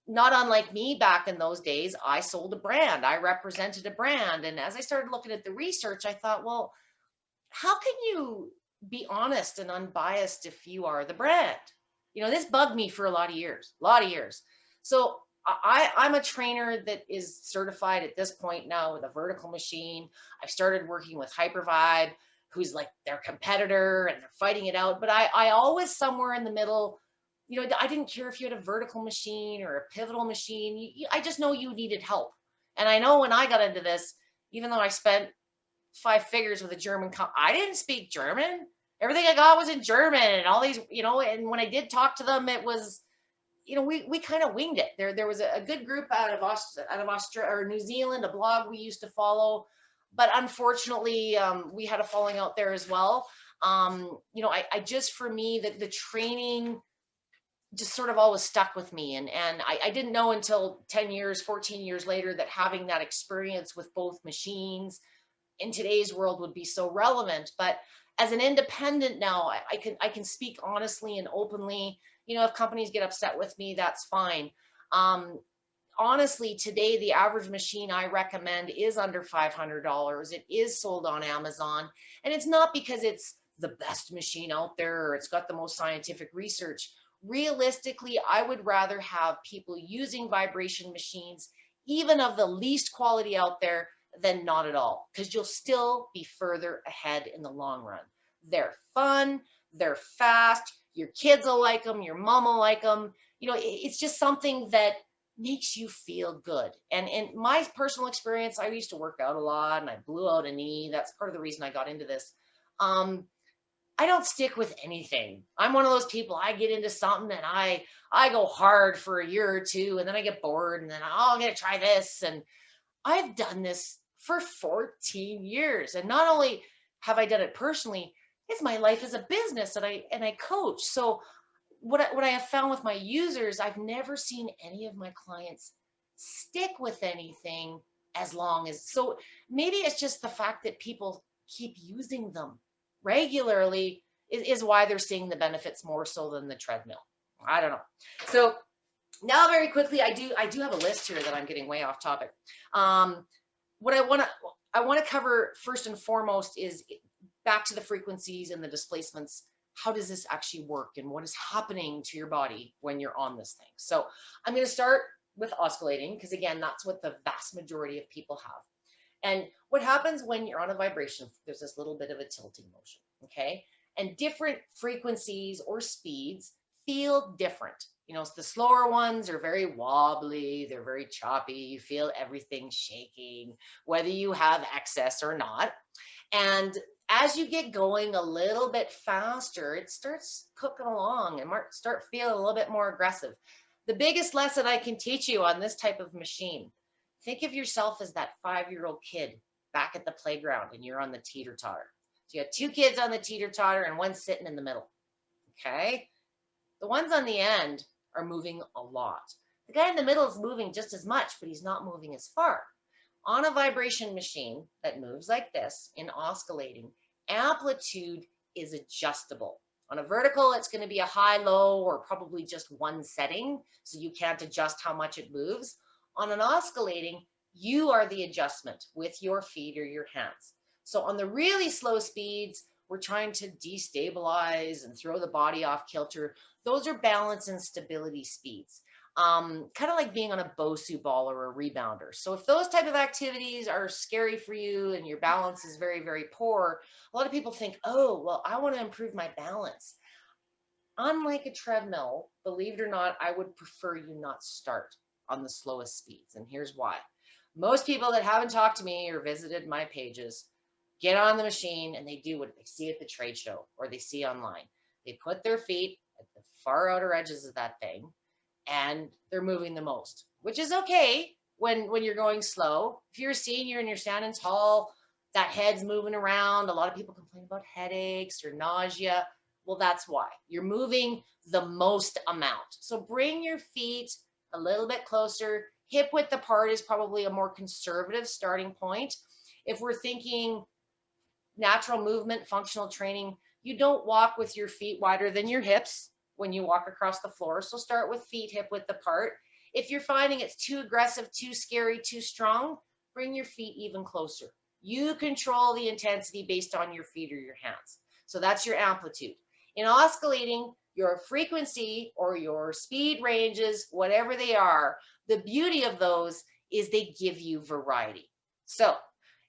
not unlike me back in those days, I sold a brand. I represented a brand. And as I started looking at the research, I thought, well, how can you be honest and unbiased if you are the brand? You know, this bugged me for a lot of years. So I'm a trainer that is certified at this point now with a vertical machine. I've started working with Hypervibe, who's like their competitor, and they're fighting it out. But I always somewhere in the middle, you know, I didn't care if you had a vertical machine or a pivotal machine. I just know you needed help. And I know when I got into this, even though I spent 5 figures with a German I didn't speak German. Everything I got was in German, and all these, you know, and when I did talk to them, it was, you know, we kind of winged it. There was a good group out of Australia or New Zealand, a blog we used to follow, but unfortunately, we had a falling out there as well. You know, I just, for me, that the training just sort of always stuck with me. And I didn't know until 10 years, 14 years later that having that experience with both machines in today's world would be so relevant. But as an independent now, I can speak honestly and openly. You know, if companies get upset with me, that's fine. Um, Honestly, today the average machine I recommend is under $500. It is sold on Amazon, and it's not because it's the best machine out there or it's got the most scientific research. Realistically, I would rather have people using vibration machines, even of the least quality out there, than not at all, because you'll still be further ahead in the long run. They're fun, they're fast, your kids will like them, your mom will like them. You know, it's just something that makes you feel good. And in my personal experience, I used to work out a lot and I blew out a knee. That's part of the reason I got into this. Um, I don't stick with anything. I'm one of those people. I get into something and I go hard for a year or two, and then I get bored, and then I'm gonna try this. And I've done this for 14 years. And not only have I done it personally, it's my life as a business, and I coach. So what I have found with my users, I've never seen any of my clients stick with anything as long as, so maybe it's just the fact that people keep using them regularly is why they're seeing the benefits more so than the treadmill. I don't know. So now very quickly, I do have a list here that I'm getting way off topic. Um, what I want to cover first and foremost is back to the frequencies and the displacements. How does this actually work, and what is happening to your body when you're on this thing? So I'm going to start with oscillating, because again, that's what the vast majority of people have. And what happens when you're on a vibration, there's this little bit of a tilting motion, okay? And different frequencies or speeds feel different. You know, the slower ones are very wobbly, they're very choppy, you feel everything shaking, whether you have excess or not. And as you get going a little bit faster, it starts cooking along and start feeling a little bit more aggressive. The biggest lesson I can teach you on this type of machine, think of yourself as that 5-year-old kid back at the playground and you're on the teeter-totter. So you have two kids on the teeter-totter and one sitting in the middle, okay? The ones on the end are moving a lot. The guy in the middle is moving just as much, but he's not moving as far. On a vibration machine that moves like this in oscillating, amplitude is adjustable. On a vertical, it's going to be a high, low, or probably just one setting, so you can't adjust how much it moves. On an oscillating, you are the adjustment with your feet or your hands. So on the really slow speeds, we're trying to destabilize and throw the body off kilter. Those are balance and stability speeds. Kind of like being on a Bosu ball or a rebounder. So if those type of activities are scary for you and your balance is very, very poor, a lot of people think, oh, well, I want to improve my balance. Unlike a treadmill, believe it or not, I would prefer you not start on the slowest speeds. And here's why. Most people that haven't talked to me or visited my pages get on the machine and they do what they see at the trade show or they see online. They put their feet at the far outer edges of that thing, and they're moving the most, which is okay when you're going slow. If you're a senior and you're standing tall, that head's moving around. A lot of people complain about headaches or nausea. Well, that's why. You're moving the most amount. So bring your feet a little bit closer. Hip width apart is probably a more conservative starting point. If we're thinking natural movement, functional training, you don't walk with your feet wider than your hips when you walk across the floor. So start with feet hip width apart. If you're finding it's too aggressive, too scary, too strong, bring your feet even closer. You control the intensity based on your feet or your hands. So that's your amplitude. In oscillating, your frequency or your speed ranges, whatever they are, the beauty of those is they give you variety. So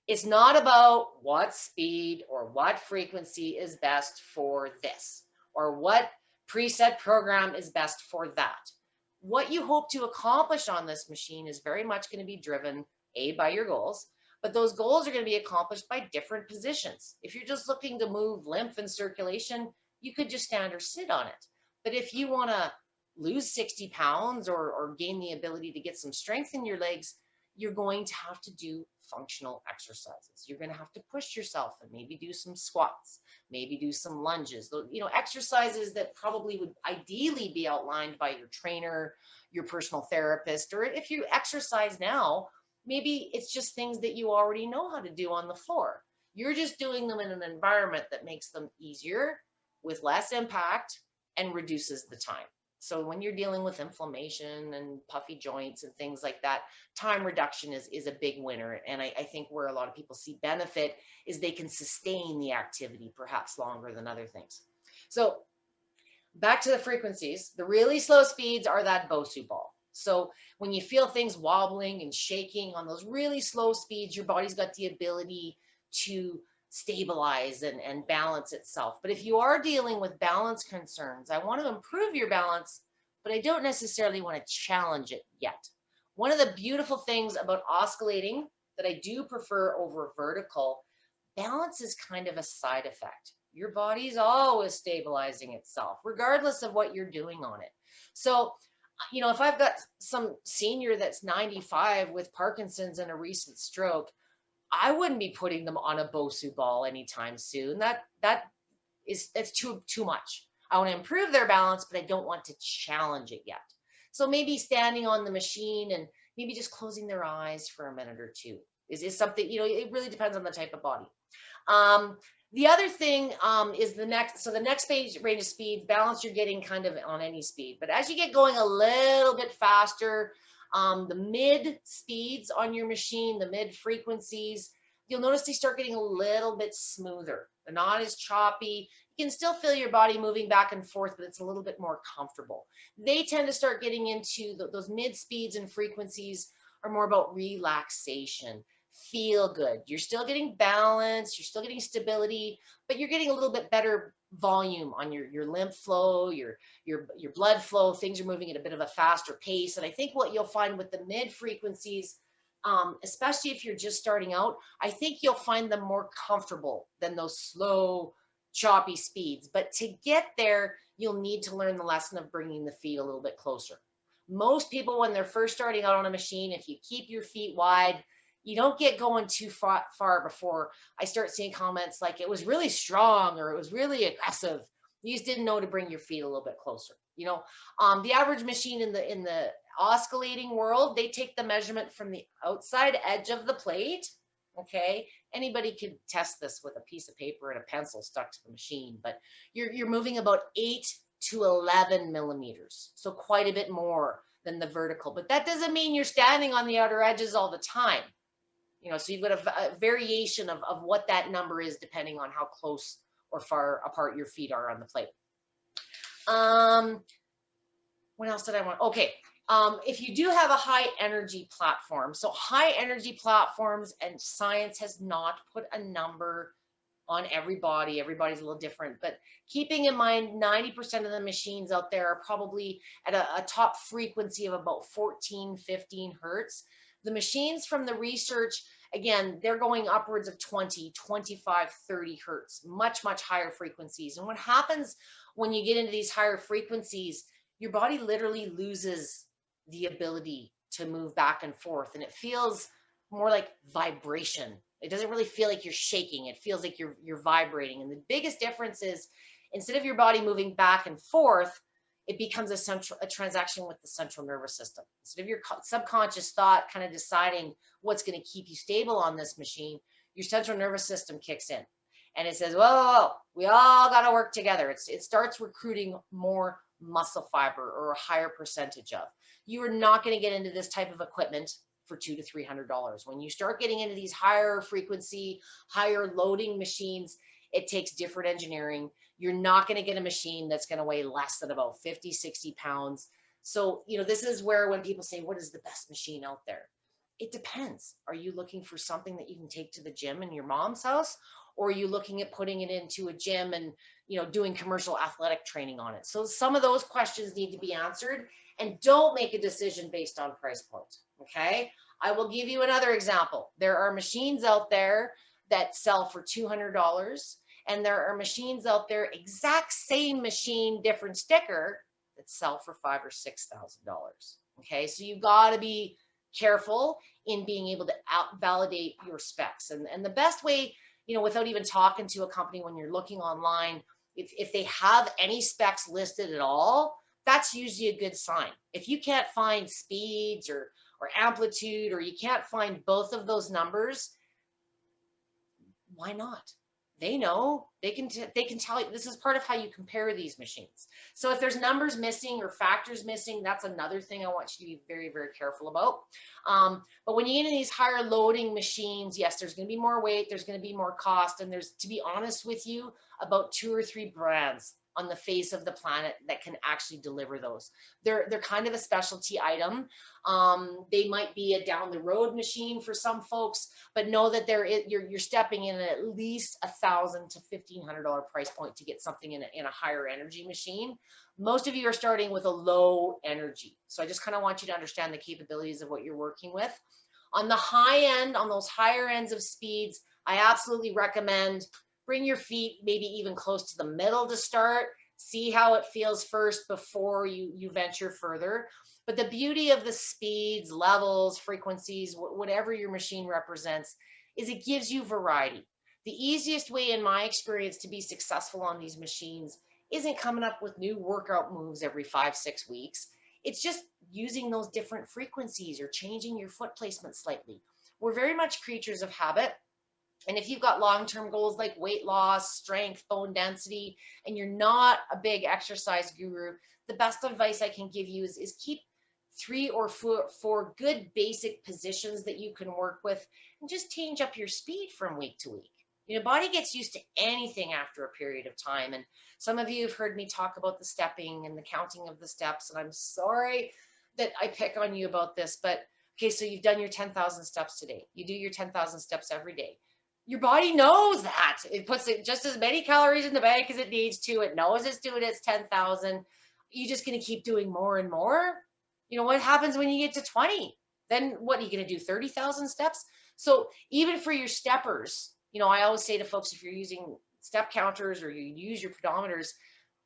it's not about what speed or what frequency is best for this, or what preset program is best for that. What you hope to accomplish on this machine is very much going to be driven, A, by your goals, but those goals are going to be accomplished by different positions. If you're just looking to move lymph and circulation, you could just stand or sit on it. But if you want to lose 60 pounds or gain the ability to get some strength in your legs, you're going to have to do functional exercises. You're going to have to push yourself and maybe do some squats, maybe do some lunges, exercises that probably would ideally be outlined by your trainer, your personal therapist, or if you exercise now, maybe it's just things that you already know how to do on the floor. You're just doing them in an environment that makes them easier with less impact and reduces the time. So when you're dealing with inflammation and puffy joints and things like that, time reduction is a big winner. And I think where a lot of people see benefit is they can sustain the activity perhaps longer than other things. So back to the frequencies, the really slow speeds are that Bosu ball. So when you feel things wobbling and shaking on those really slow speeds, your body's got the ability to stabilize and balance itself. But if you are dealing with balance concerns, I want to improve your balance, but I don't necessarily want to challenge it yet. One of the beautiful things about oscillating that I do prefer over vertical, balance is kind of a side effect. Your body's always stabilizing itself, regardless of what you're doing on it. So, if I've got some senior that's 95 with Parkinson's and a recent stroke, I wouldn't be putting them on a Bosu ball anytime soon. That's too much. I want to improve their balance, but I don't want to challenge it yet. So maybe standing on the machine and maybe just closing their eyes for a minute or two is something, it really depends on the type of body. The other thing is the next range of speeds, balance you're getting kind of on any speed. But as you get going a little bit faster, the mid speeds on your machine, the mid frequencies, you'll notice they start getting a little bit smoother. They're not as choppy. You can still feel your body moving back and forth, but it's a little bit more comfortable. They tend to start getting into those mid speeds and frequencies are more about relaxation. Feel good. You're still getting balance, you're still getting stability, but you're getting a little bit better volume on your lymph flow, your blood flow. Things are moving at a bit of a faster pace. And I think what you'll find with the mid frequencies, especially if you're just starting out, I think you'll find them more comfortable than those slow, choppy speeds. But to get there, you'll need to learn the lesson of bringing the feet a little bit closer. Most people, when they're first starting out on a machine, if you keep your feet wide, you don't get going too far before I start seeing comments like it was really strong or it was really aggressive. You just didn't know to bring your feet a little bit closer. The average machine in the oscillating world, they take the measurement from the outside edge of the plate. Okay, anybody could test this with a piece of paper and a pencil stuck to the machine, but you're moving about 8 to 11 millimeters, so quite a bit more than the vertical. But that doesn't mean you're standing on the outer edges all the time. So you've got a variation of what that number is depending on how close or far apart your feet are on the plate. What else did I want? Okay. If you do have a high energy platform, so high energy platforms, and science has not put a number on everybody. Everybody's a little different, but keeping in mind 90% of the machines out there are probably at a top frequency of about 14, 15 Hertz. The machines from the research, again, they're going upwards of 20, 25, 30 Hertz, much, much higher frequencies. And what happens when you get into these higher frequencies, your body literally loses the ability to move back and forth. And it feels more like vibration. It doesn't really feel like you're shaking. It feels like you're vibrating. And the biggest difference is instead of your body moving back and forth, it becomes a transaction with the central nervous system. Instead of your subconscious thought kind of deciding what's going to keep you stable on this machine, your central nervous system kicks in. And it says, whoa, we all got to work together. It starts recruiting more muscle fiber or a higher percentage of. You are not going to get into this type of equipment for $200 to $300. When you start getting into these higher frequency, higher loading machines, it takes different engineering. You're not going to get a machine that's going to weigh less than about 50, 60 pounds. So, this is where when people say, what is the best machine out there? It depends. Are you looking for something that you can take to the gym in your mom's house? Or are you looking at putting it into a gym and, doing commercial athletic training on it? So some of those questions need to be answered, and don't make a decision based on price point. Okay. I will give you another example. There are machines out there that sell for $200, and there are machines out there, exact same machine, different sticker, that sell for $5,000 or $6,000. Okay. So you've got to be careful in being able to validate your specs. And the best way, without even talking to a company when you're looking online, if they have any specs listed at all, that's usually a good sign. If you can't find speeds or amplitude, or you can't find both of those numbers, why not? They know, they can tell you. This is part of how you compare these machines. So if there's numbers missing or factors missing, that's another thing I want you to be very, very careful about. But when you get into these higher loading machines, yes, there's going to be more weight, there's going to be more cost, and there's, to be honest with you, about 2 or 3 brands on the face of the planet that can actually deliver those. They're kind of a specialty item. They might be a down the road machine for some folks, but know that you're stepping in at least $1,000 to $1,500 price point to get something in a higher energy machine. Most of you are starting with a low energy. So I just kind of want you to understand the capabilities of what you're working with. On the high end, on those higher ends of speeds, I absolutely recommend bring your feet maybe even close to the middle to start. See how it feels first before you venture further. But the beauty of the speeds, levels, frequencies, whatever your machine represents, is it gives you variety. The easiest way in my experience to be successful on these machines isn't coming up with new workout moves every 5-6 weeks. It's just using those different frequencies or changing your foot placement slightly. We're very much creatures of habit. And if you've got long-term goals like weight loss, strength, bone density, and you're not a big exercise guru, the best advice I can give you is keep 3 or 4 good basic positions that you can work with, and just change up your speed from week to week. Your body gets used to anything after a period of time. And some of you have heard me talk about the stepping and the counting of the steps. And I'm sorry that I pick on you about this, but okay, so you've done your 10,000 steps today. You do your 10,000 steps every day. Your body knows that. It puts just as many calories in the bank as it needs to. It knows it's doing its 10,000. You're just going to keep doing more and more. What happens when you get to 20? Then what are you going to do? 30,000 steps? So even for your steppers, I always say to folks, if you're using step counters or you use your pedometers,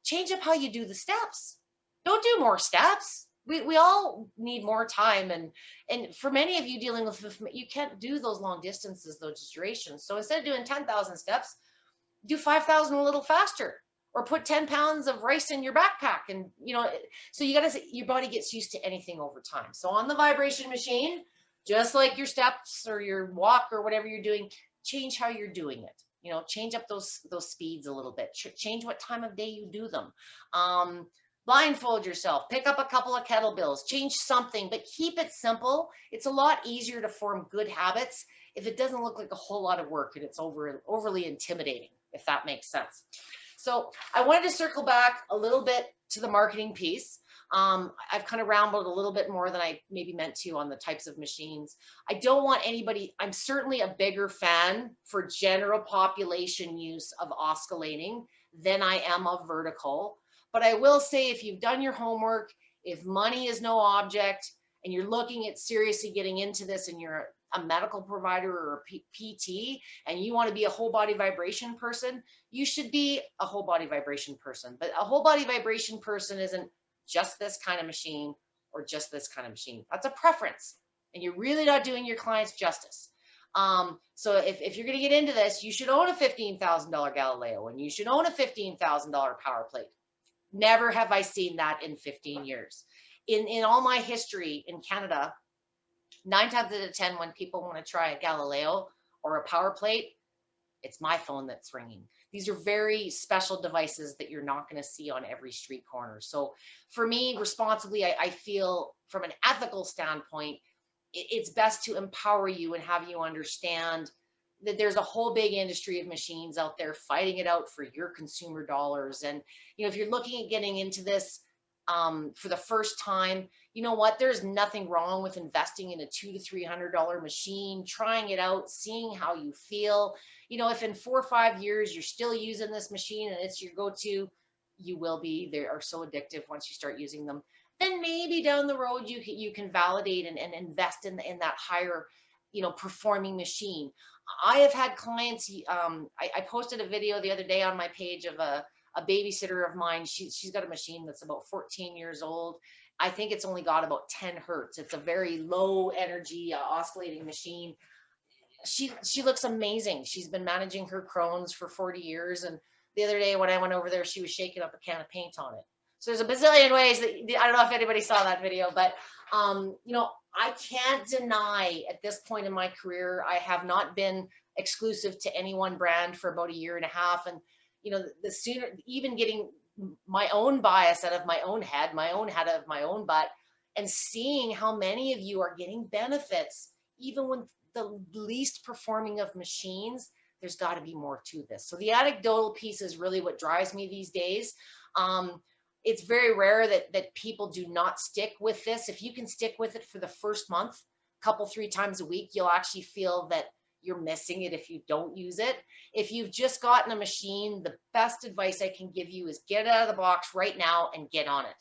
change up how you do the steps. Don't do more steps. We all need more time, and for many of you dealing with, you can't do those long distances, those durations. So instead of doing 10,000 steps, do 5,000 a little faster, or put 10 pounds of rice in your backpack. And so your body gets used to anything over time. So on the vibration machine, just like your steps or your walk or whatever you're doing, change how you're doing it. Change up those speeds a little bit. Change what time of day you do them. Blindfold yourself, pick up a couple of kettlebells, change something, but keep it simple. It's a lot easier to form good habits if it doesn't look like a whole lot of work and it's overly intimidating, if that makes sense. So I wanted to circle back a little bit to the marketing piece. I've kind of rambled a little bit more than I maybe meant to on the types of machines. I don't want anybody, I'm certainly a bigger fan for general population use of oscillating than I am of vertical. But I will say, if you've done your homework, if money is no object, and you're looking at seriously getting into this, and you're a medical provider or a PT, and you want to be a whole body vibration person, you should be a whole body vibration person. But a whole body vibration person isn't just this kind of machine or just this kind of machine. That's a preference, and you're really not doing your clients justice. So if you're going to get into this, you should own a $15,000 Galileo, and you should own a $15,000 power plate. Never have I seen that in 15 years. In all my history in Canada, 9 times out of 10, when people want to try a Galileo or a power plate, it's my phone that's ringing. These are very special devices that you're not going to see on every street corner. So for me, responsibly, I feel from an ethical standpoint, it's best to empower you and have you understand that there's a whole big industry of machines out there fighting it out for your consumer dollars. And, if you're looking at getting into this for the first time, you know what, there's nothing wrong with investing in a $200 to $300 machine, trying it out, seeing how you feel. If in 4 or 5 years you're still using this machine and it's your go-to, you will be. They are so addictive once you start using them. Then maybe down the road you can validate and invest in that higher performing machine. I have had clients, I posted a video the other day on my page of a babysitter of mine. She's got a machine that's about 14 years old. I think it's only got about 10 Hertz. It's a very low energy oscillating machine. She looks amazing. She's been managing her Crohn's for 40 years. And the other day when I went over there, she was shaking up a can of paint on it. So there's a bazillion ways that, I don't know if anybody saw that video, but you know, I can't deny at this point in my career, I have not been exclusive to any one brand for about a year and a half. And, you know, the sooner, even getting my own bias out of my own head out of my own butt, and seeing how many of you are getting benefits, even when the least performing of machines, there's got to be more to this. So the anecdotal piece is really what drives me these days. It's very rare that people do not stick with this. If you can stick with it for the first month, couple, 3 times a week, you'll actually feel that you're missing it if you don't use it. If you've just gotten a machine, the best advice I can give you is get out of the box right now and get on it.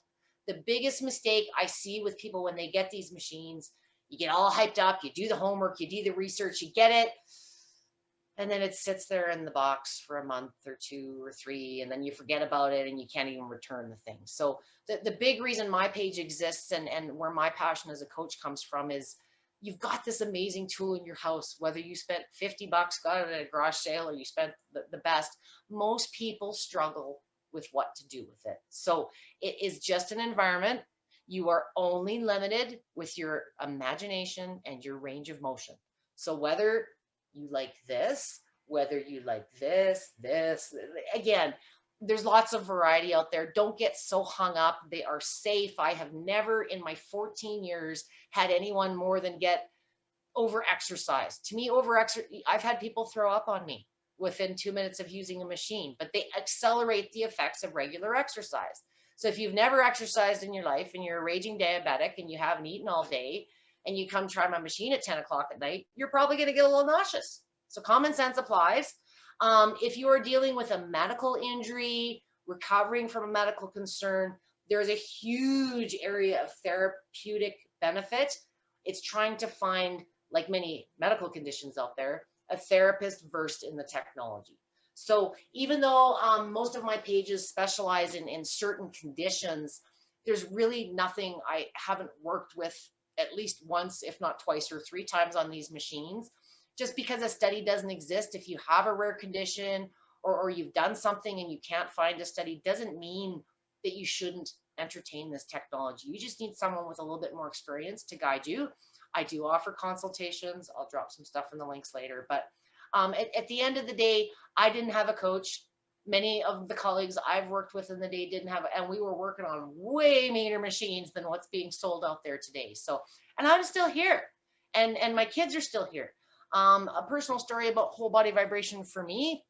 The biggest mistake I see with people when they get these machines, you get all hyped up, you do the homework, you do the research, you get it, and then it sits there in the box for a month or 2 or 3, and then you forget about it and you can't even return the thing. So the big reason my page exists and where my passion as a coach comes from is you've got this amazing tool in your house, whether you spent 50 bucks, got it at a garage sale, or you spent the best. Most people struggle with what to do with it. So it is just an environment. You are only limited with your imagination and your range of motion. So whether you like this, whether you like this, again, there's lots of variety out there. Don't get so hung up. They are safe. I have never in my 14 years had anyone more than get over exercised. To me, I've had people throw up on me within 2 minutes of using a machine, but they accelerate the effects of regular exercise. So if you've never exercised in your life and you're a raging diabetic and you haven't eaten all day and you come try my machine at 10 o'clock at night, you're probably going to get a little nauseous. So common sense applies. If you are dealing with a medical injury, recovering from a medical concern, there's a huge area of therapeutic benefit. It's trying to find, like many medical conditions out there, a therapist versed in the technology. So even though most of my pages specialize in certain conditions, there's really nothing I haven't worked with at least once, if not twice or 3 times on these machines. Just because a study doesn't exist, if you have a rare condition or you've done something and you can't find a study, doesn't mean that you shouldn't entertain this technology. You just need someone with a little bit more experience to guide you. I do offer consultations. I'll drop some stuff in the links later. But at the end of the day, I didn't have a coach. Many of the colleagues I've worked with in the day didn't have, and we were working on way meaner machines than what's being sold out there today. So, and I'm still here, and my kids are still here. A personal story about whole body vibration for me.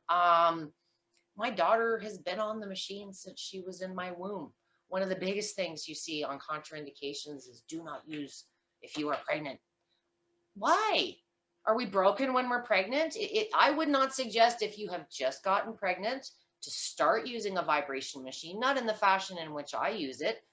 My daughter has been on the machine since she was in my womb. One of the biggest things you see on contraindications is do not use if you are pregnant. Why? Are we broken when we're pregnant? I would not suggest if you have just gotten pregnant to start using a vibration machine, not in the fashion in which I use it,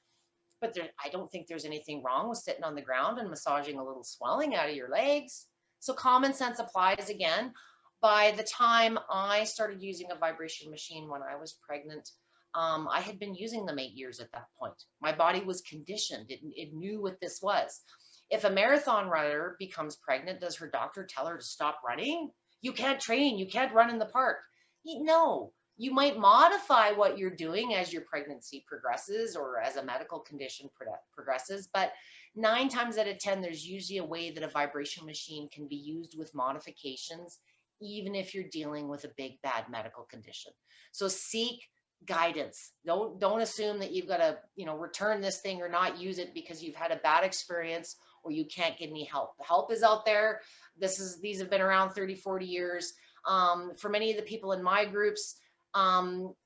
but I don't think there's anything wrong with sitting on the ground and massaging a little swelling out of your legs. So common sense applies again. By the time I started using a vibration machine when I was pregnant, I had been using them 8 years at that point. My body was conditioned. It knew what this was. If a marathon runner becomes pregnant, does her doctor tell her to stop running? You can't train, you can't run in the park. No, you might modify what you're doing as your pregnancy progresses or as a medical condition progresses, but 9 times out of 10, there's usually a way that a vibration machine can be used with modifications, even if you're dealing with a big, bad medical condition. So seek guidance. Don't assume that you've got to, return this thing or not use it because you've had a bad experience or you can't get any help. The help is out there. These have been around 30, 40 years. For many of the people in my groups,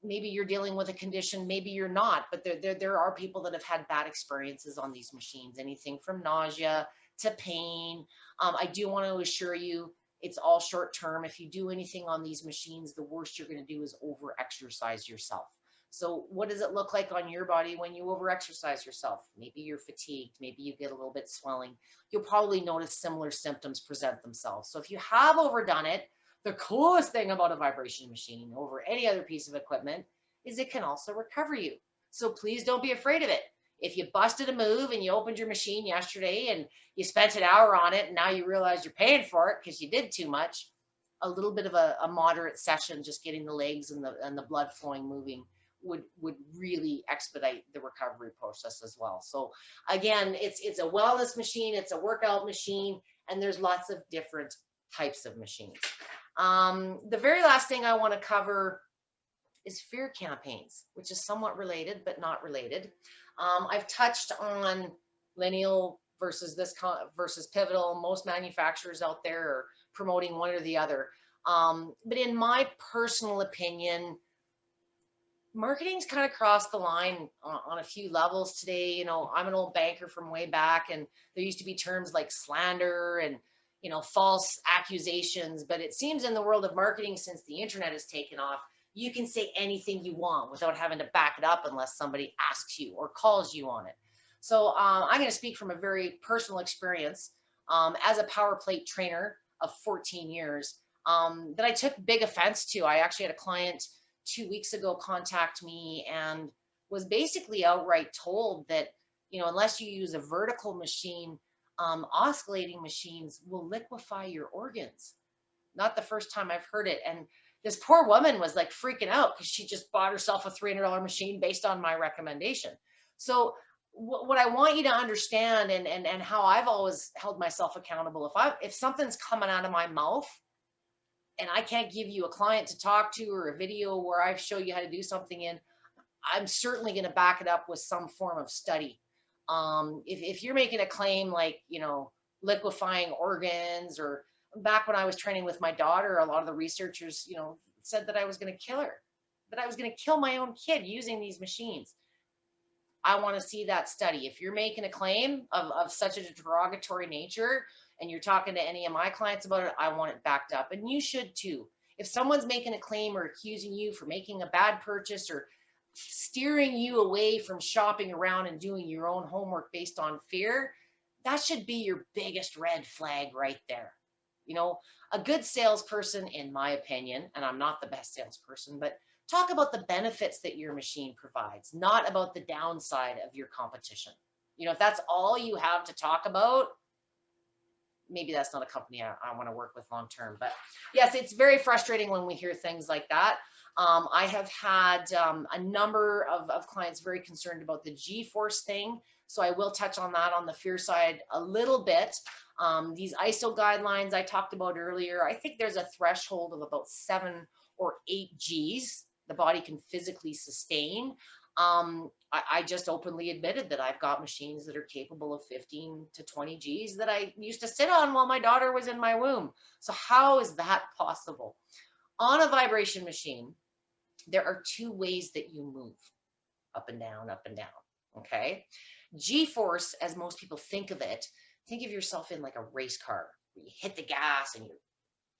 maybe you're dealing with a condition, maybe you're not, but there are people that have had bad experiences on these machines, anything from nausea to pain. I do want to assure you, it's all short term. If you do anything on these machines, the worst you're going to do is over exercise yourself. So what does it look like on your body when you over exercise yourself? Maybe you're fatigued, maybe you get a little bit swelling. You'll probably notice similar symptoms present themselves. So if you have overdone it, the coolest thing about a vibration machine over any other piece of equipment is it can also recover you. So please don't be afraid of it. If you busted a move and you opened your machine yesterday and you spent an hour on it and now you realize you're paying for it because you did too much, a little bit of a moderate session, just getting the legs and the blood flowing, moving, would really expedite the recovery process as well. So again, it's a wellness machine, it's a workout machine, and there's lots of different types of machines. The very last thing I want to cover is fear campaigns, which is somewhat related but not related. I've touched on lineal versus versus pivotal. Most manufacturers out there are promoting one or the other. But in my personal opinion, marketing's kind of crossed the line on a few levels today. You know, I'm an old banker from way back, and there used to be terms like slander and, you know, false accusations. But it seems in the world of marketing, since the internet has taken off, you can say anything you want without having to back it up unless somebody asks you or calls you on it. So I'm going to speak from a very personal experience as a power plate trainer of 14 years that I took big offense to. I actually had a client 2 weeks ago contact me and was basically outright told that, you know, unless you use a vertical machine, oscillating machines will liquefy your organs. Not the first time I've heard it. And this poor woman was like freaking out because she just bought herself a $300 machine based on my recommendation. So what I want you to understand, and how I've always held myself accountable, if something's coming out of my mouth and I can't give you a client to talk to or a video where I show you how to do something in, I'm certainly going to back it up with some form of study. If you're making a claim like, you know, liquefying organs, or back when I was training with my daughter, a lot of the researchers, you know, said that I was going to kill her, that I was going to kill my own kid using these machines. I want to see that study. If you're making a claim of such a derogatory nature and you're talking to any of my clients about it, I want it backed up. And you should too. If someone's making a claim or accusing you for making a bad purchase or steering you away from shopping around and doing your own homework based on fear, that should be your biggest red flag right there. You know, a good salesperson, in my opinion, and I'm not the best salesperson, but talk about the benefits that your machine provides, not about the downside of your competition. You know, if that's all you have to talk about, maybe that's not a company I want to work with long term. But yes, it's very frustrating when we hear things like that. I have had a number of clients very concerned about the G-force thing. So I will touch on that on the fear side a little bit. These ISO guidelines I talked about earlier, I think there's a threshold of about 7 or 8 Gs the body can physically sustain. I just openly admitted that I've got machines that are capable of 15 to 20 Gs that I used to sit on while my daughter was in my womb. So how is that possible? On a vibration machine, there are 2 ways that you move, up and down, okay? G-force, as most people think of it, think of yourself in like a race car, where you hit the gas and you're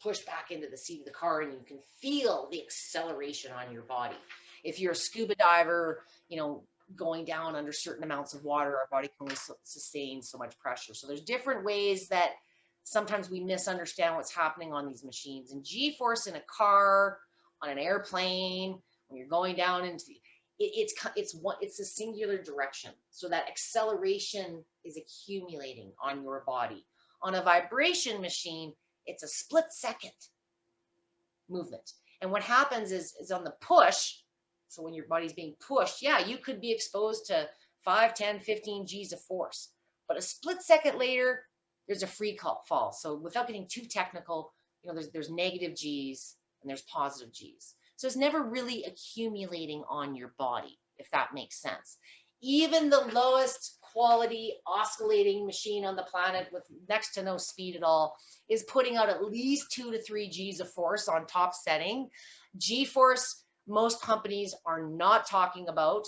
pushed back into the seat of the car and you can feel the acceleration on your body. If you're a scuba diver, you know, going down under certain amounts of water, our body can only sustain so much pressure. So there's different ways that sometimes we misunderstand what's happening on these machines. And G-force in a car, on an airplane, when you're going down into it's a singular direction. So that acceleration is accumulating on your body. On a vibration machine, it's a split second movement. And what happens is on the push, so when your body's being pushed, yeah, you could be exposed to 5, 10, 15 Gs of force. But a split second later, there's a free fall. So without getting too technical, you know, there's negative Gs and there's positive Gs. So it's never really accumulating on your body, if that makes sense. Even the lowest quality oscillating machine on the planet with next to no speed at all is putting out at least 2 to 3 Gs of force on top setting. G-force, most companies are not talking about.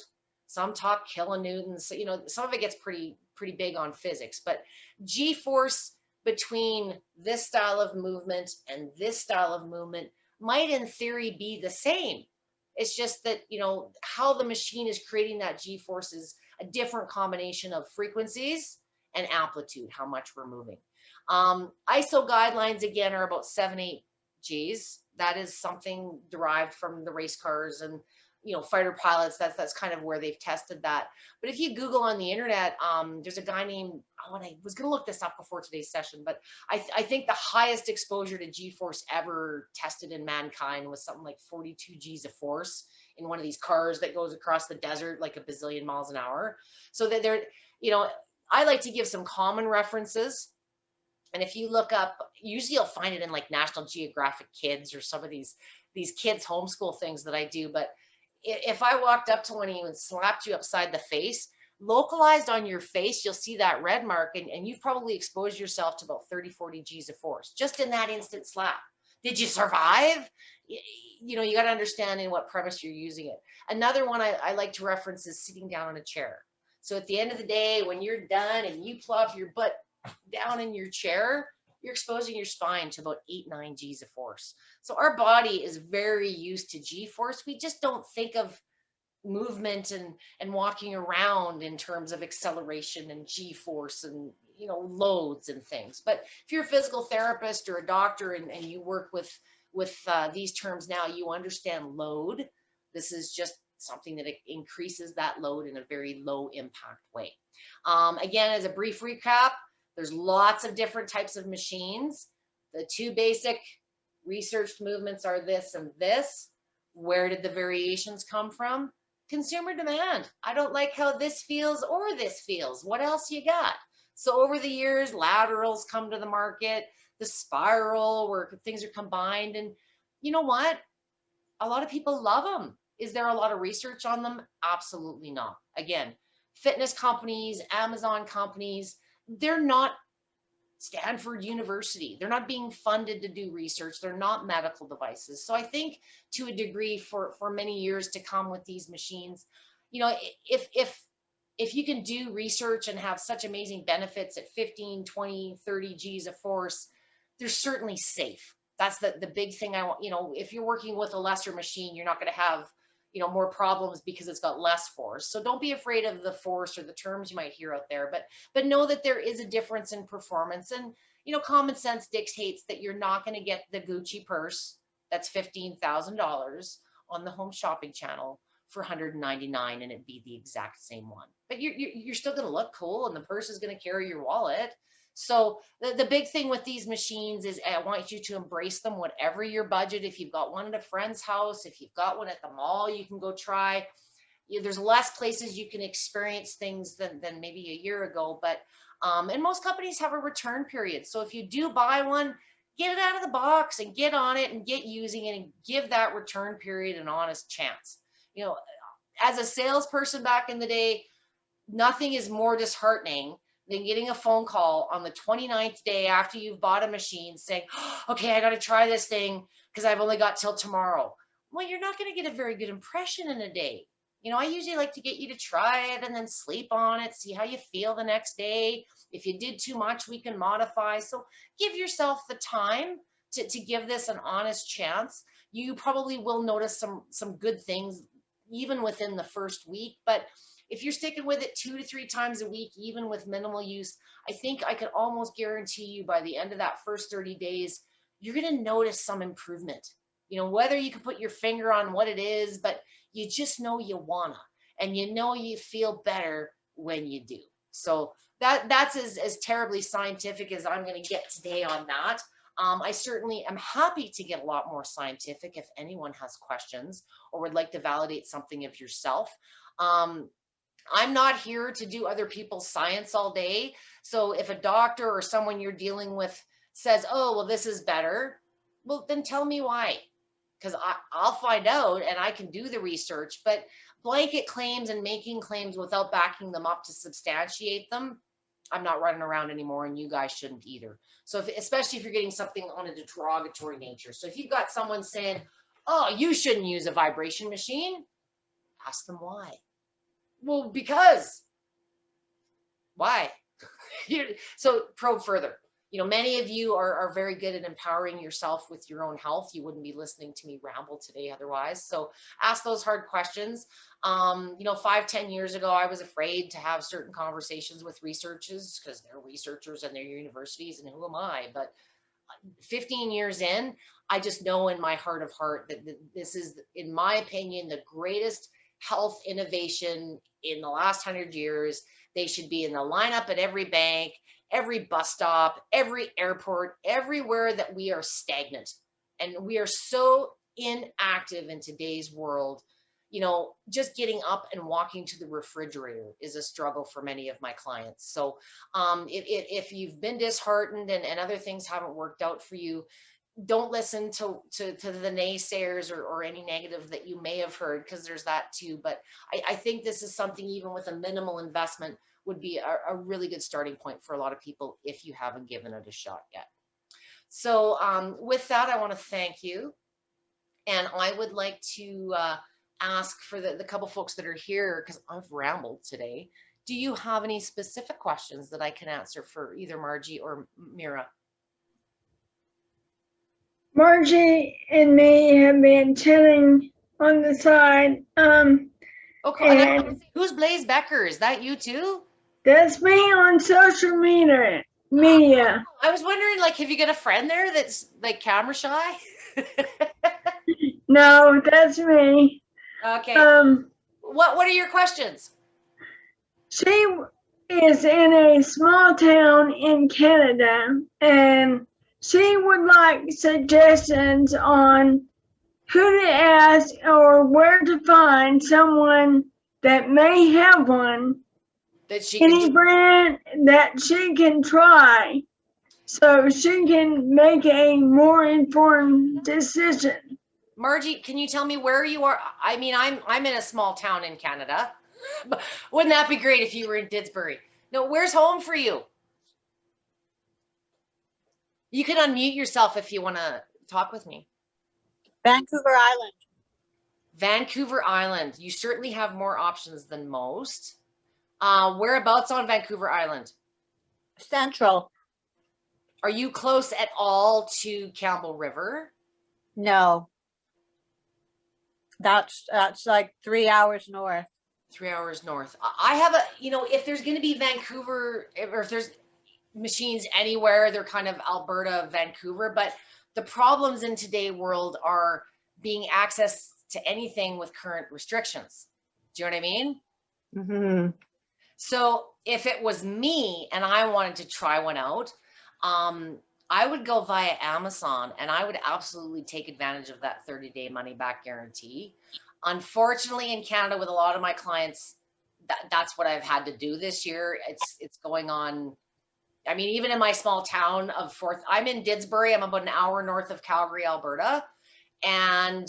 Some talk kilonewtons. You know, some of it gets pretty big on physics, but G-force between this style of movement and this style of movement might in theory be the same. It's just that, you know, how the machine is creating that G-force is a different combination of frequencies and amplitude, how much we're moving. ISO guidelines, again, are about 7, 8 Gs. That is something derived from the race cars. And, fighter pilots. That's kind of where they've tested that. But if you Google on the internet, there's a guy named, oh, and I was going to look this up before today's session, but I think the highest exposure to G-force ever tested in mankind was something like 42 G's of force in one of these cars that goes across the desert like a bazillion miles an hour. So that I like to give some common references. And if you look up, usually you'll find it in like National Geographic Kids or some of these kids homeschool things that I do. But if I walked up to one of you and slapped you upside the face, localized on your face, you'll see that red mark, and you've probably exposed yourself to about 30, 40 G's of force just in that instant slap. Did you survive? You got to understand in what premise you're using it. Another one I like to reference is sitting down in a chair. So at the end of the day, when you're done and you plop your butt down in your chair, you're exposing your spine to about 8, 9 G's of force. So our body is very used to G force. We just don't think of movement and walking around in terms of acceleration and G force and loads and things. But if you're a physical therapist or a doctor and you work with these terms now, you understand load. This is just something that increases that load in a very low impact way. Again, as a brief recap, there's lots of different types of machines. The two basic researched movements are this and this. Where did the variations come from? Consumer demand. I don't like how this feels or this feels. What else you got? So over the years, laterals come to the market, the spiral where things are combined. And you know what? A lot of people love them. Is there a lot of research on them? Absolutely not. Again, fitness companies, Amazon companies, they're not Stanford University. They're not being funded to do research. They're not medical devices. So I think to a degree for many years to come with these machines, if you can do research and have such amazing benefits at 15, 20, 30 G's of force, they're certainly safe. That's the big thing I want. If you're working with a lesser machine, you're not going to have more problems because it's got less force. So don't be afraid of the force or the terms you might hear out there, but know that there is a difference in performance. And common sense dictates that you're not going to get the Gucci purse that's $15,000 on the home shopping channel for $199 and it be the exact same one. But you're still going to look cool, and the purse is going to carry your wallet. So the big thing with these machines is I want you to embrace them, whatever your budget. If you've got one at a friend's house, if you've got one at the mall, you can go try. There's less places you can experience things than maybe a year ago. But and most companies have a return period. So if you do buy one, get it out of the box and get on it and get using it and give that return period an honest chance. As a salesperson back in the day, nothing is more disheartening than getting a phone call on the 29th day after you've bought a machine saying, okay, I got to try this thing because I've only got till tomorrow. Well, you're not going to get a very good impression in a day. I usually like to get you to try it and then sleep on it, see how you feel the next day. If you did too much, we can modify. So give yourself the time to give this an honest chance. You probably will notice some good things even within the first week, but if you're sticking with it 2 to 3 times a week, even with minimal use, I think I can almost guarantee you by the end of that first 30 days, you're going to notice some improvement. Whether you can put your finger on what it is, but you just know you wanna, and you feel better when you do. So that's as terribly scientific as I'm going to get today on that. I certainly am happy to get a lot more scientific if anyone has questions or would like to validate something of yourself. I'm not here to do other people's science all day. So if a doctor or someone you're dealing with says, oh, well, this is better, well, then tell me why. Because I'll find out and I can do the research. But blanket claims and making claims without backing them up to substantiate them, I'm not running around anymore, and you guys shouldn't either. So especially if you're getting something on a derogatory nature. So if you've got someone saying, oh, you shouldn't use a vibration machine, ask them why. Well, because. Why? So probe further. Many of you are very good at empowering yourself with your own health. You wouldn't be listening to me ramble today otherwise. So ask those hard questions. 5-10 years ago, I was afraid to have certain conversations with researchers because they're researchers and they're universities, and who am I? But 15 years in, I just know in my heart of heart that this is, in my opinion, the greatest health innovation in the last 100 years. They should be in the lineup at every bank, every bus stop, every airport, everywhere that we are stagnant. And we are so inactive in today's world. You know, just getting up and walking to the refrigerator is a struggle for many of my clients. So if you've been disheartened and other things haven't worked out for you, don't listen to the naysayers or any negative that you may have heard, because there's that too. But I think this is something, even with a minimal investment, would be a really good starting point for a lot of people if you haven't given it a shot yet. So with that, I want to thank you. And I would like to ask for the couple folks that are here, because I've rambled today. Do you have any specific questions that I can answer for either Margie or Mira? Margie and me have been chatting on the side. Okay, and who's Blaze Becker? Is that you too? That's me on social media. I was wondering, like, have you got a friend there that's like camera shy? No, that's me. Okay. What are your questions? She is in a small town in Canada, and she would like suggestions on who to ask or where to find someone that may have one. Any brand that she can try, so she can make a more informed decision. Margie, can you tell me where you are? I mean, I'm in a small town in Canada. Wouldn't that be great if you were in Didsbury? No, where's home for you? You can unmute yourself if you want to talk with me. Vancouver Island. Vancouver Island. You certainly have more options than most. Whereabouts on Vancouver Island? Central. Are you close at all to Campbell River? No. That's like 3 hours north. 3 hours north. I have a, you know, if there's going to be Vancouver, or if there's machines anywhere, they're kind of Alberta, Vancouver. But the problems in today's world are being access to anything with current restrictions. Do you know what I mean? Mm-hmm. So if it was me and I wanted to try one out, I would go via Amazon, and I would absolutely take advantage of that 30-day money-back guarantee. Unfortunately, in Canada, with a lot of my clients, that's what I've had to do this year. It's going on. I mean, even in my small town of Forth, I'm in Didsbury. I'm about an hour north of Calgary, Alberta, and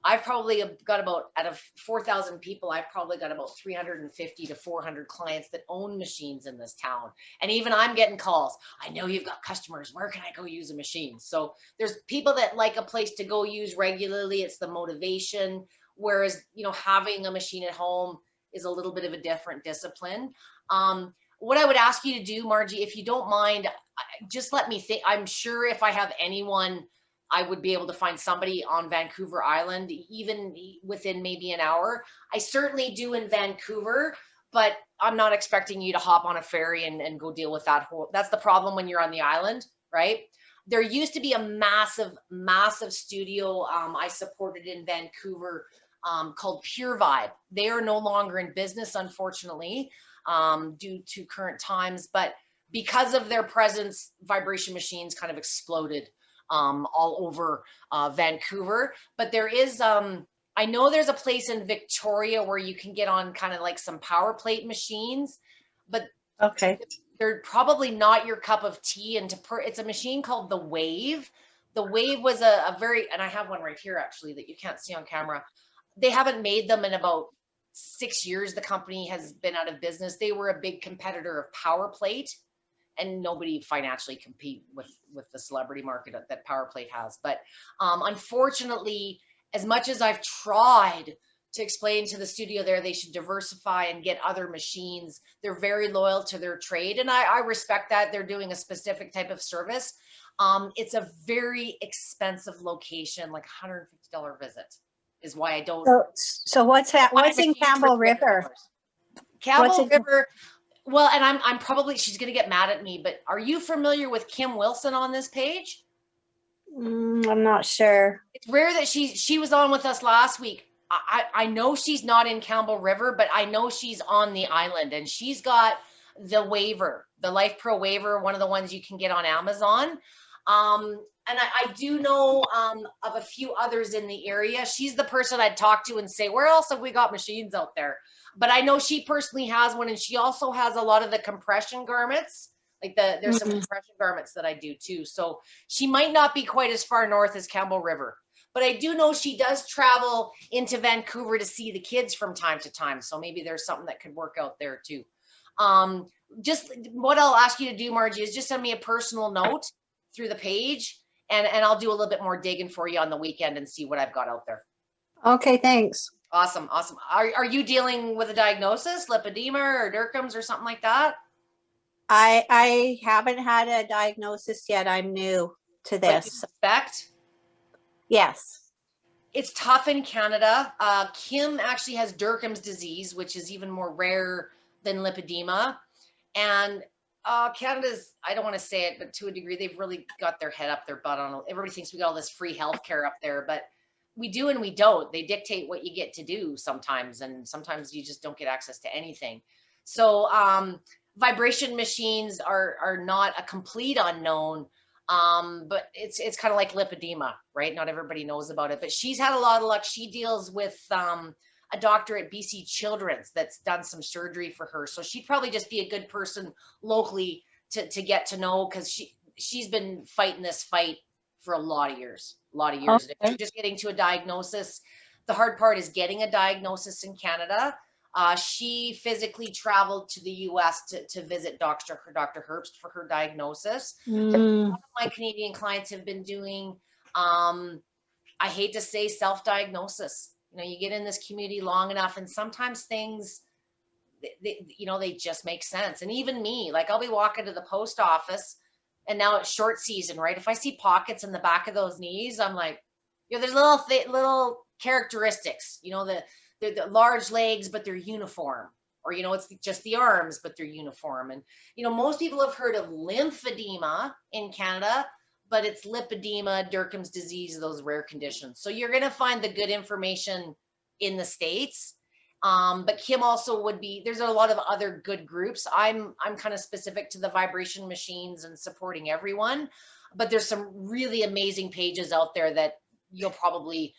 I've probably got about, out of 4,000 people, I've probably got about 350 to 400 clients that own machines in this town. And even I'm getting calls. I know you've got customers. Where can I go use a machine? So there's people that like a place to go use regularly. It's the motivation. Whereas, you know, having a machine at home is a little bit of a different discipline. What I would ask you to do, Margie, if you don't mind, just let me think. I'm sure if I have anyone, I would be able to find somebody on Vancouver Island, even within maybe an hour. I certainly do in Vancouver, but I'm not expecting you to hop on a ferry and go deal with that whole, that's the problem when you're on the island, right? There used to be a massive, massive studio I supported in Vancouver called Pure Vibe. They are no longer in business, unfortunately, due to current times, but because of their presence, vibration machines kind of exploded all over Vancouver. But there is, I know there's a place in Victoria where you can get on kind of like some power plate machines, but okay, they're probably not your cup of tea. And it's a machine called the Wave. The Wave was a very, and I have one right here actually that you can't see on camera. They haven't made them in about 6 years. The company has been out of business. They were a big competitor of power plate, and nobody financially compete with the celebrity market that PowerPlate has. But unfortunately, as much as I've tried to explain to the studio there, they should diversify and get other machines, they're very loyal to their trade. And I respect that. They're doing a specific type of service. It's a very expensive location, like $150 visit is why I don't. So what's in Campbell River? Campbell River. Well, and I'm probably, she's going to get mad at me, but are you familiar with Kim Wilson on this page? I'm not sure. It's rare that she was on with us last week. I know she's not in Campbell River, but I know she's on the island, and she's got the waiver, the Life Pro waiver, one of the ones you can get on Amazon. And I do know of a few others in the area. She's the person I'd talk to and say, where else have we got machines out there? But I know she personally has one, and she also has a lot of the compression garments. Like there's some compression garments that I do too. So she might not be quite as far north as Campbell River. But I do know she does travel into Vancouver to see the kids from time to time. So maybe there's something that could work out there too. Just what I'll ask you to do, Margie, is just send me a personal note through the page, and I'll do a little bit more digging for you on the weekend and see what I've got out there. Okay, thanks. Awesome. Are you dealing with a diagnosis, lipedema or Derkham's or something like that? I haven't had a diagnosis yet. I'm new to But you this. suspect? Yes. It's tough in Canada. Kim actually has Derkham's disease, which is even more rare than lipedema. And Canada's, I don't want to say it, but to a degree, they've really got their head up their butt on. Everybody thinks we got all this free healthcare up there, but we do and we don't. They dictate what you get to do sometimes, and sometimes you just don't get access to anything. So vibration machines are not a complete unknown. But it's kind of like lipedema, right? Not everybody knows about it, but she's had a lot of luck. She deals with a doctor at BC Children's that's done some surgery for her. So she'd probably just be a good person locally to get to know, because she's been fighting this fight for a lot of years. Okay. If you're just getting to a diagnosis, the hard part is getting a diagnosis in Canada. She physically traveled to the US to visit Dr. Herbst for her diagnosis. A lot of my Canadian clients have been doing, I hate to say, self-diagnosis. You know, you get in this community long enough, and sometimes things, they just make sense. And even me, like I'll be walking to the post office, and now it's short season, right? If I see pockets in the back of those knees, I'm like, there's little characteristics, they're the large legs, but they're uniform. Or, it's just the arms, but they're uniform. And, most people have heard of lymphedema in Canada, but it's lipedema, Derkham's disease, those rare conditions. So you're going to find the good information in the States. But Kim also would be, there's a lot of other good groups. I'm kind of specific to the vibration machines and supporting everyone, but there's some really amazing pages out there that you'll probably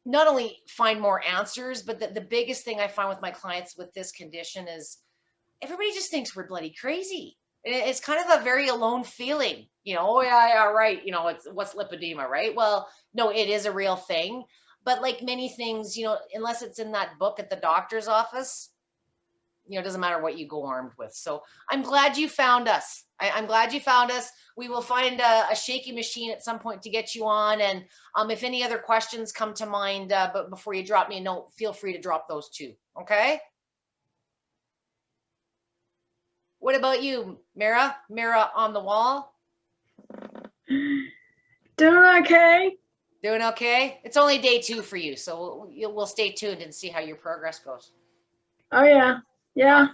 not only find more answers, but the biggest thing I find with my clients with this condition is everybody just thinks we're bloody crazy. It's kind of a very alone feeling, oh yeah, right. What's lipedema, right? Well, no, it is a real thing. But like many things, unless it's in that book at the doctor's office, it doesn't matter what you go armed with. So I'm glad you found us. I'm glad you found us. We will find a shaky machine at some point to get you on. And if any other questions come to mind, but before you drop me a note, feel free to drop those too. Okay. What about you, Mira? Mira on the wall? Doing okay. Doing okay? It's only day 2 for you, so we'll stay tuned and see how your progress goes. Oh yeah. Yeah.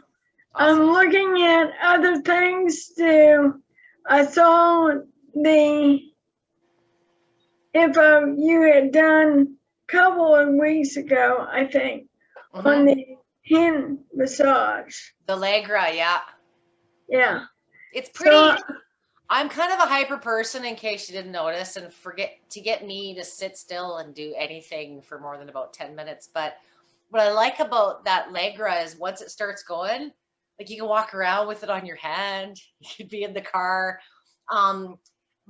Awesome. I'm looking at other things too. I saw the info you had done a couple of weeks ago, I think, on the hand massage. The Allegra, yeah. Yeah. It's pretty, I'm kind of a hyper person, in case you didn't notice, and forget to get me to sit still and do anything for more than about 10 minutes. But what I like about that Allegra is once it starts going, like you can walk around with it on your hand, you could be in the car.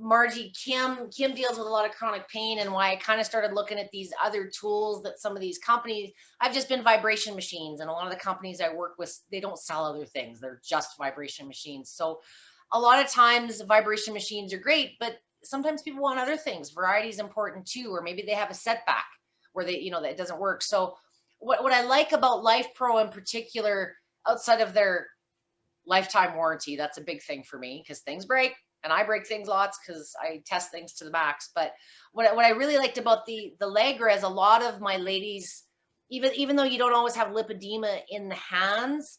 Margie, Kim deals with a lot of chronic pain, and why I kind of started looking at these other tools that some of these companies, I've just been vibration machines, and a lot of the companies I work with, they don't sell other things. They're just vibration machines. So a lot of times vibration machines are great, but sometimes people want other things. Variety is important too, or maybe they have a setback where they, that doesn't work. So what I like about Life Pro in particular, outside of their lifetime warranty, that's a big thing for me, because things break. And I break things lots because I test things to the max. But what I really liked about the Allegra is a lot of my ladies, even though you don't always have lipedema in the hands,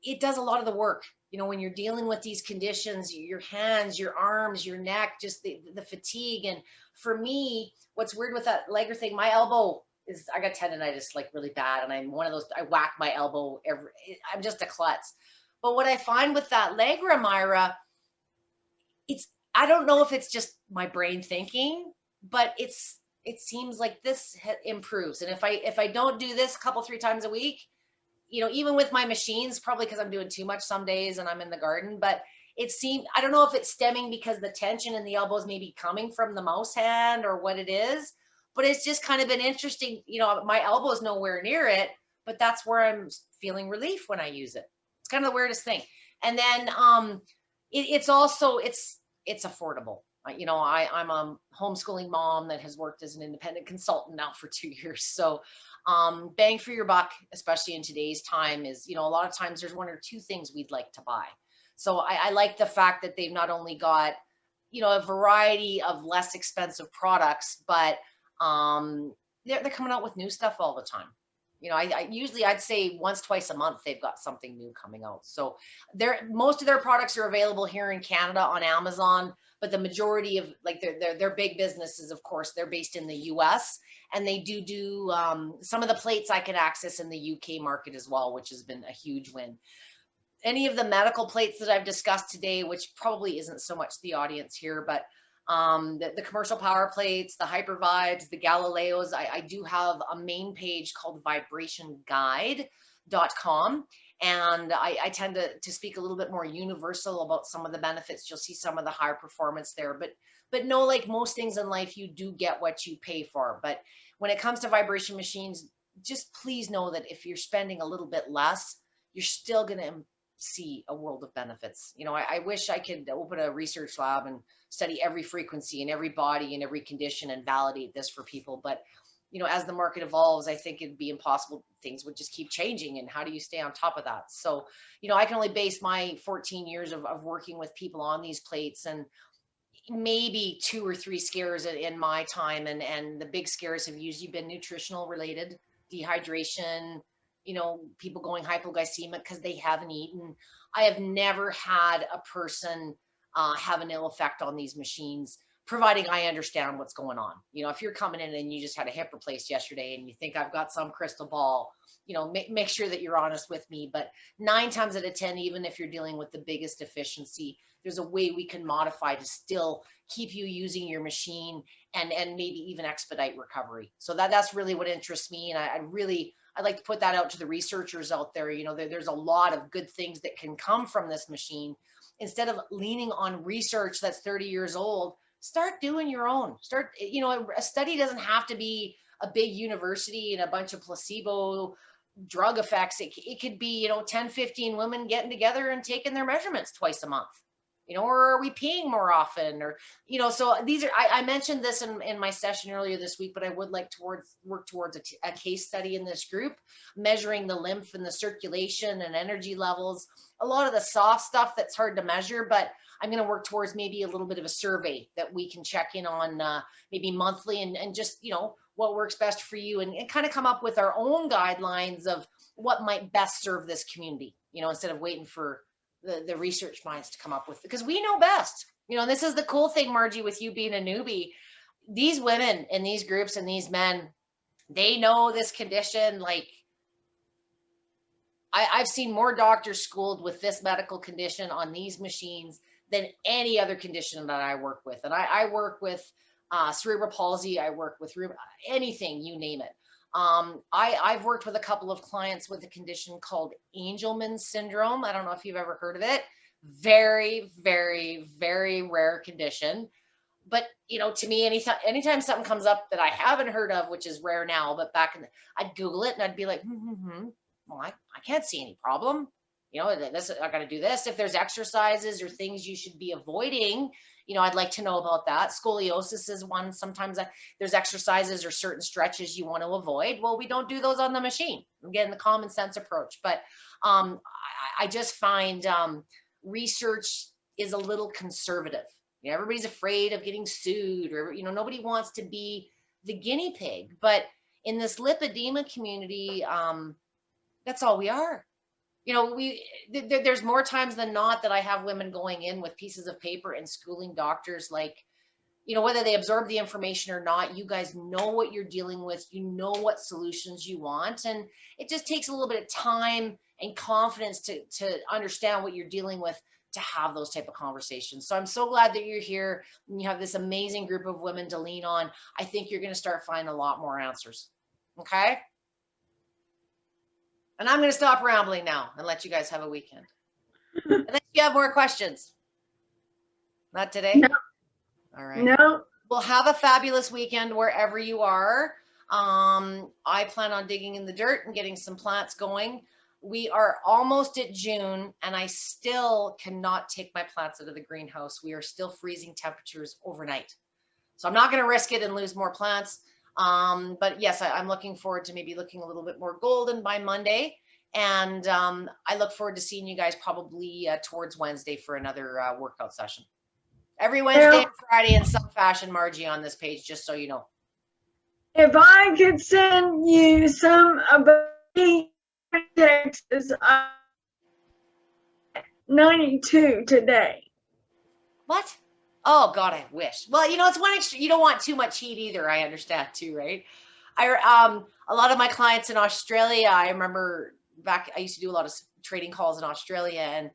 it does a lot of the work. you know, when you're dealing with these conditions, your hands, your arms, your neck, just the fatigue. And for me, what's weird with that Legra thing, my elbow is, I got tendonitis like really bad. And I'm one of those, I whack my elbow I'm just a klutz. But what I find with that Legra, Myra, I don't know if it's just my brain thinking, but it seems like this improves. And if I don't do this a couple, 3 times a week, you know, even with my machines, probably because I'm doing too much some days and I'm in the garden, but it seemed, I don't know if it's stemming because the tension in the elbows may be coming from the mouse hand or what it is, but it's just kind of been interesting. You know, my elbow's nowhere near it, but that's where I'm feeling relief when I use it. It's kind of the weirdest thing. And then it's also, it's affordable. You know, I'm a homeschooling mom that has worked as an independent consultant now for 2 years. So bang for your buck, especially in today's time, is, you know, a lot of times there's 1 or 2 things we'd like to buy. So I like the fact that they've not only got, you know, a variety of less expensive products, but they're coming out with new stuff all the time. You know, I usually, I'd say once, twice a month, they've got something new coming out. So most of their products are available here in Canada on Amazon, but the majority of like their big businesses, of course, they're based in the US, and they do some of the plates I can access in the UK market as well, which has been a huge win. Any of the medical plates that I've discussed today, which probably isn't so much the audience here, but the commercial power plates, the Hyper Vibes, the Galileos, I do have a main page called vibrationguide.com. And I tend to speak a little bit more universal about some of the benefits. You'll see some of the higher performance there, but no, like most things in life, you do get what you pay for. But when it comes to vibration machines, just please know that if you're spending a little bit less, you're still going to see a world of benefits. You know, I wish I could open a research lab and study every frequency and every body and every condition and validate this for people. But, you know, as the market evolves, I think it'd be impossible. Things would just keep changing. And how do you stay on top of that? So, you know, I can only base my 14 years of working with people on these plates, and maybe 2 or 3 scares in my time. And the big scares have usually been nutritional related, dehydration, you know, people going hypoglycemic because they haven't eaten. I have never had a person have an ill effect on these machines, providing I understand what's going on. You know, if you're coming in and you just had a hip replaced yesterday and you think I've got some crystal ball, you know, make sure that you're honest with me. But 9 times out of 10, even if you're dealing with the biggest deficiency, there's a way we can modify to still keep you using your machine and maybe even expedite recovery. So that's really what interests me. And I'd like to put that out to the researchers out there. You know, there's a lot of good things that can come from this machine. Instead of leaning on research that's 30 years old, start doing your own. Start, you know, a study doesn't have to be a big university and a bunch of placebo drug effects. It could be, you know, 10, 15 women getting together and taking their measurements twice a month. You know, or are we peeing more often? Or, you know, so these are, I mentioned this in my session earlier this week, but I would like to work towards a case study in this group, measuring the lymph and the circulation and energy levels, a lot of the soft stuff that's hard to measure, but I'm going to work towards maybe a little bit of a survey that we can check in on maybe monthly and just, you know, what works best for you, and kind of come up with our own guidelines of what might best serve this community, you know, instead of waiting for the research minds to come up with, because we know best. You know, this is the cool thing, Margie, with you being a newbie. These women in these groups and these men, they know this condition. Like I've seen more doctors schooled with this medical condition on these machines than any other condition that I work with. And I work with cerebral palsy. I work with anything, you name it. I've worked with a couple of clients with a condition called Angelman syndrome. I don't know if you've ever heard of it. Very, very, very rare condition. But, you know, to me, anytime something comes up that I haven't heard of, which is rare now, but I'd Google it and I'd be like, well, I can't see any problem. You know, I got to do this. If there's exercises or things you should be avoiding, you know, I'd like to know about that. Scoliosis is one. Sometimes there's exercises or certain stretches you want to avoid. Well, we don't do those on the machine. I'm getting the common sense approach. But I just find research is a little conservative. You know, everybody's afraid of getting sued, or, you know, nobody wants to be the guinea pig. But in this lipedema community, that's all we are. You know, there's more times than not that I have women going in with pieces of paper and schooling doctors, like, you know, whether they absorb the information or not, you guys know what you're dealing with, you know what solutions you want, and it just takes a little bit of time and confidence to understand what you're dealing with, to have those type of conversations. So I'm so glad that you're here and you have this amazing group of women to lean on. I think you're going to start finding a lot more answers. Okay. And I'm going to stop rambling now and let you guys have a weekend. Unless you have more questions. Not today? No. All right. No. Well, have a fabulous weekend wherever you are. I plan on digging in the dirt and getting some plants going. We are almost at June and I still cannot take my plants out of the greenhouse. We are still freezing temperatures overnight. So I'm not going to risk it and lose more plants. But yes, I'm looking forward to maybe looking a little bit more golden by Monday. And I look forward to seeing you guys probably towards Wednesday for another workout session. Every Wednesday and Friday in some fashion, Margie, on this page, just so you know. If I could send you some about Texas, 92 today. What? Oh God, I wish. Well, you know, it's one extra. You don't want too much heat either. I understand too, right? A lot of my clients in Australia, I remember back, I used to do a lot of trading calls in Australia, and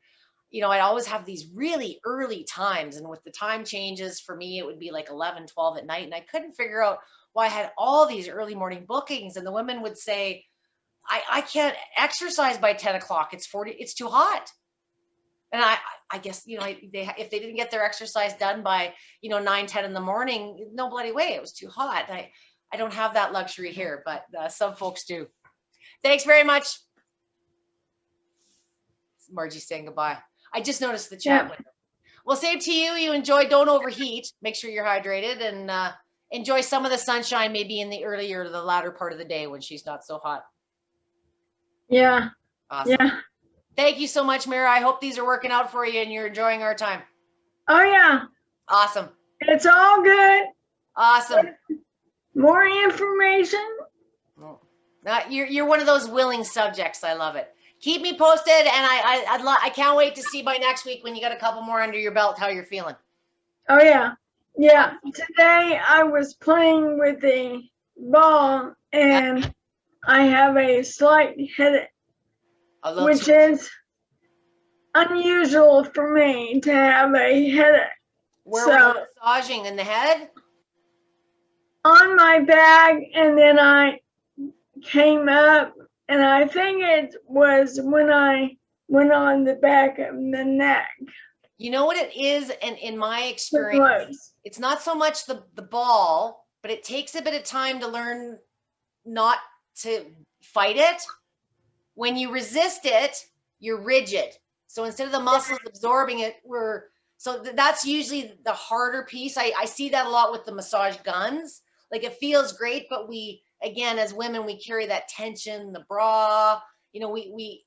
you know, I'd always have these really early times, and with the time changes for me, it would be like 11, 12 at night, and I couldn't figure out why I had all these early morning bookings. And the women would say, I can't exercise by 10 o'clock. It's too hot. And I guess, you know, if they didn't get their exercise done by, you know, 9, 10 in the morning, no bloody way, it was too hot. I don't have that luxury here, but some folks do. Thanks very much. Margie's saying goodbye. I just noticed the chat window. Well, same to you. You enjoy, don't overheat. Make sure you're hydrated and enjoy some of the sunshine, maybe in the earlier or the latter part of the day when she's not so hot. Yeah. Awesome. Yeah. Thank you so much, Mira. I hope these are working out for you and you're enjoying our time. Oh, yeah. Awesome. It's all good. Awesome. More information. You're one of those willing subjects. I love it. Keep me posted, and I can't wait to see by next week when you got a couple more under your belt how you're feeling. Oh, yeah. Yeah. Today I was playing with the ball and I have a slight headache, which is unusual for me to have a headache. Where were you massaging? In the head? On my back, and then I came up, and I think it was when I went on the back of the neck. You know what it is, and in my experience, it's not so much the ball, but it takes a bit of time to learn not to fight it. When you resist it, you're rigid. So instead of the muscles absorbing it, that's usually the harder piece. I see that a lot with the massage guns. Like, it feels great, but we, again, as women, we carry that tension, the bra, you know, we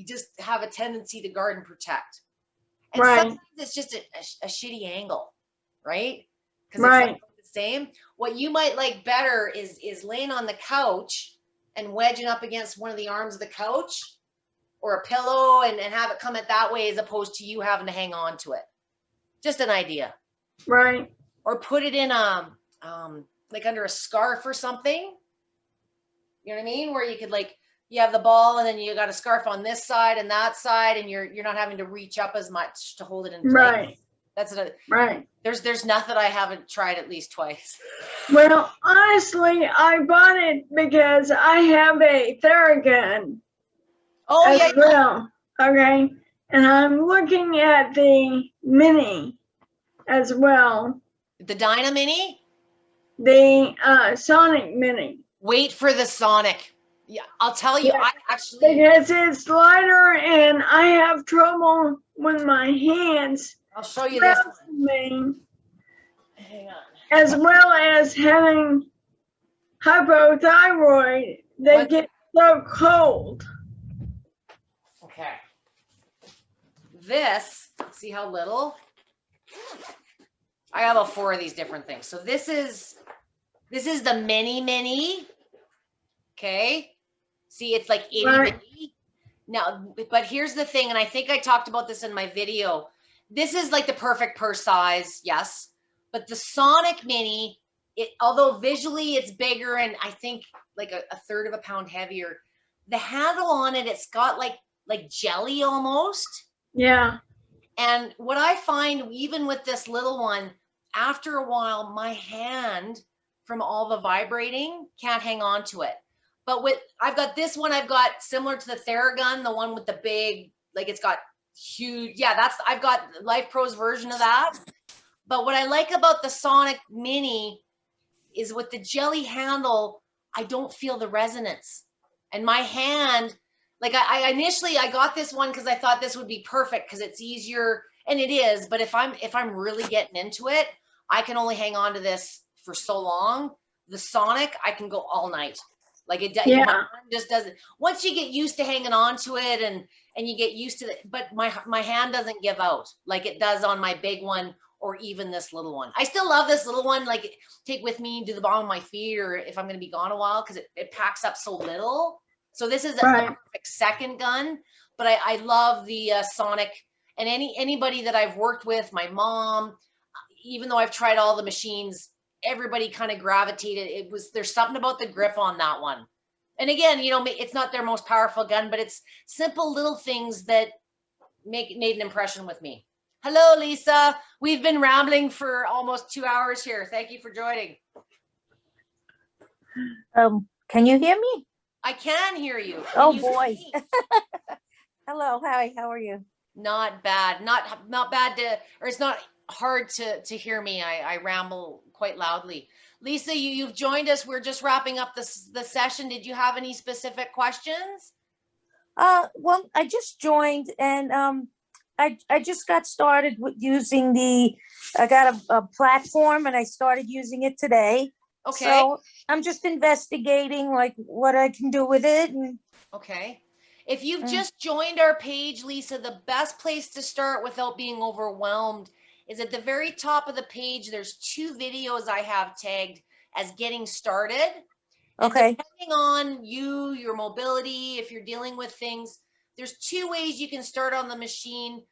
just have a tendency to guard and protect. And sometimes it's just a shitty angle, right? Because it's not the same. What you might like better is laying on the couch and wedging up against one of the arms of the couch or a pillow and have it come it that way, as opposed to you having to hang on to it. Just an idea. Right. Or put it in like under a scarf or something. You know what I mean? Where you could, like, you have the ball and then you got a scarf on this side and that side, and you're not having to reach up as much to hold it in place. Right. That's right. There's nothing I haven't tried at least twice. Well, honestly, I bought it because I have a Theragun. Oh, as well. Okay. And I'm looking at the Mini as well. The Dyna Mini? The Sonic Mini. Wait for the Sonic. Yeah, I'll tell you, I actually... Because it's lighter and I have trouble with my hands. I'll show you this one. Hang on. As well as having hypothyroid, they get so cold. Okay. This, see how little? I have about 4 of these different things. So this is the mini. Okay. See, it's like itty bitty. Now, but here's the thing, and I think I talked about this in my video. This is like the perfect purse size, yes. But the Sonic Mini, although visually it's bigger and I think like a third of a pound heavier, the handle on it, it's got like jelly almost. Yeah. And what I find, even with this little one, after a while, my hand from all the vibrating can't hang on to it. But I've got this one, I've got similar to the Theragun, the one with the big, like it's got huge, yeah, I've got Life Pro's version of that. But what I like about the Sonic Mini is with the jelly handle, I don't feel the resonance. And my hand, like I initially got this one because I thought this would be perfect because it's easier, and it is. But if I'm really getting into it, I can only hang on to this for so long. The Sonic, I can go all night. Like it Yeah. my arm just doesn't. Once you get used to hanging on to it and you get used to it, but my hand doesn't give out like it does on my big one or even this little one. I still love this little one, like take with me to the bottom of my feet or if I'm going to be gone a while because it packs up so little. So this is a perfect second gun, but I love the Sonic, and anybody that I've worked with, my mom, even though I've tried all the machines, everybody kind of gravitated. There's something about the grip on that one. And again, you know, it's not their most powerful gun, but it's simple little things that made an impression with me. Hello, Lisa. We've been rambling for almost 2 hours here. Thank you for joining. Can you hear me? I can hear you. Oh boy. Hello, hi, how are you? Not bad. Not bad or it's not hard to hear me. I ramble quite loudly. Lisa, you've joined us. We're just wrapping up the session. Did you have any specific questions? Well, I just joined and I just got started with using I got a platform and I started using it today. Okay. So I'm just investigating like what I can do with it. Okay. If you've just joined our page, Lisa, the best place to start without being overwhelmed is at the very top of the page. There's 2 videos I have tagged as getting started. Okay. And depending on your mobility, if you're dealing with things, there's 2 ways you can start on the machine,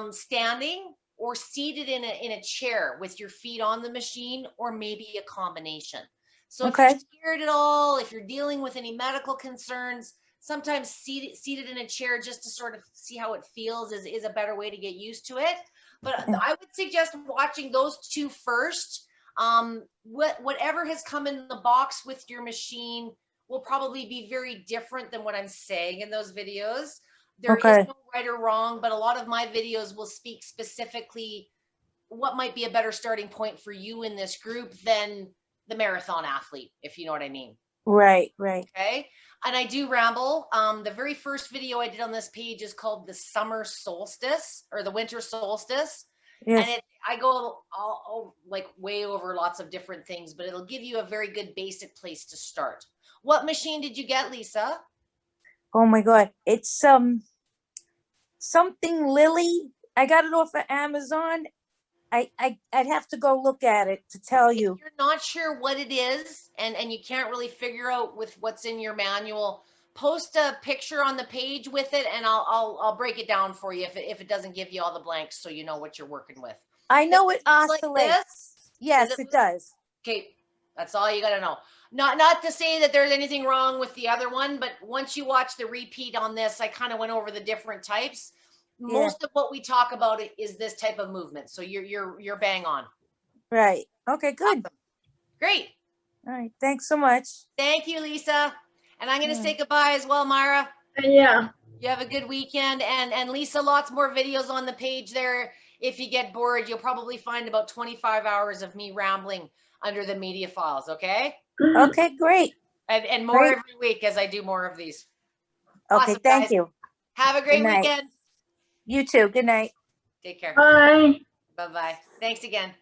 standing or seated in a chair with your feet on the machine, or maybe a combination. So if you're scared at all, if you're dealing with any medical concerns, sometimes seated in a chair just to sort of see how it feels is a better way to get used to it. But I would suggest watching those 2 first. Whatever has come in the box with your machine will probably be very different than what I'm saying in those videos. There is no right or wrong, but a lot of my videos will speak specifically what might be a better starting point for you in this group than the marathon athlete, if you know what I mean. Right. Okay. And I do ramble. The very first video I did on this page is called the summer solstice or the winter solstice. Yes. And I go all like way over lots of different things, but it'll give you a very good basic place to start. What machine did you get, Lisa? Oh my God. It's something Lily. I got it off of Amazon. I'd have to go look at it to tell you. If you're not sure what it is and you can't really figure out with what's in your manual, post a picture on the page with it and I'll break it down for you if it doesn't give you all the blanks so you know what you're working with. I know it oscillates. Like yes, it does. Okay, that's all you got to know. Not to say that there's anything wrong with the other one, but once you watch the repeat on this, I kind of went over the different types. Most of what we talk about is this type of movement. So you're bang on. Right. Okay, good. Awesome. Great. All right. Thanks so much. Thank you, Lisa. And I'm going to say goodbye as well, Myra. Yeah. You have a good weekend. And Lisa, lots more videos on the page there. If you get bored, you'll probably find about 25 hours of me rambling under the media files. Okay. Okay, great. And more every week as I do more of these. Okay, awesome, thank guys. you. Have a great weekend. You too. Good night. Take care. Bye. Bye-bye. Thanks again.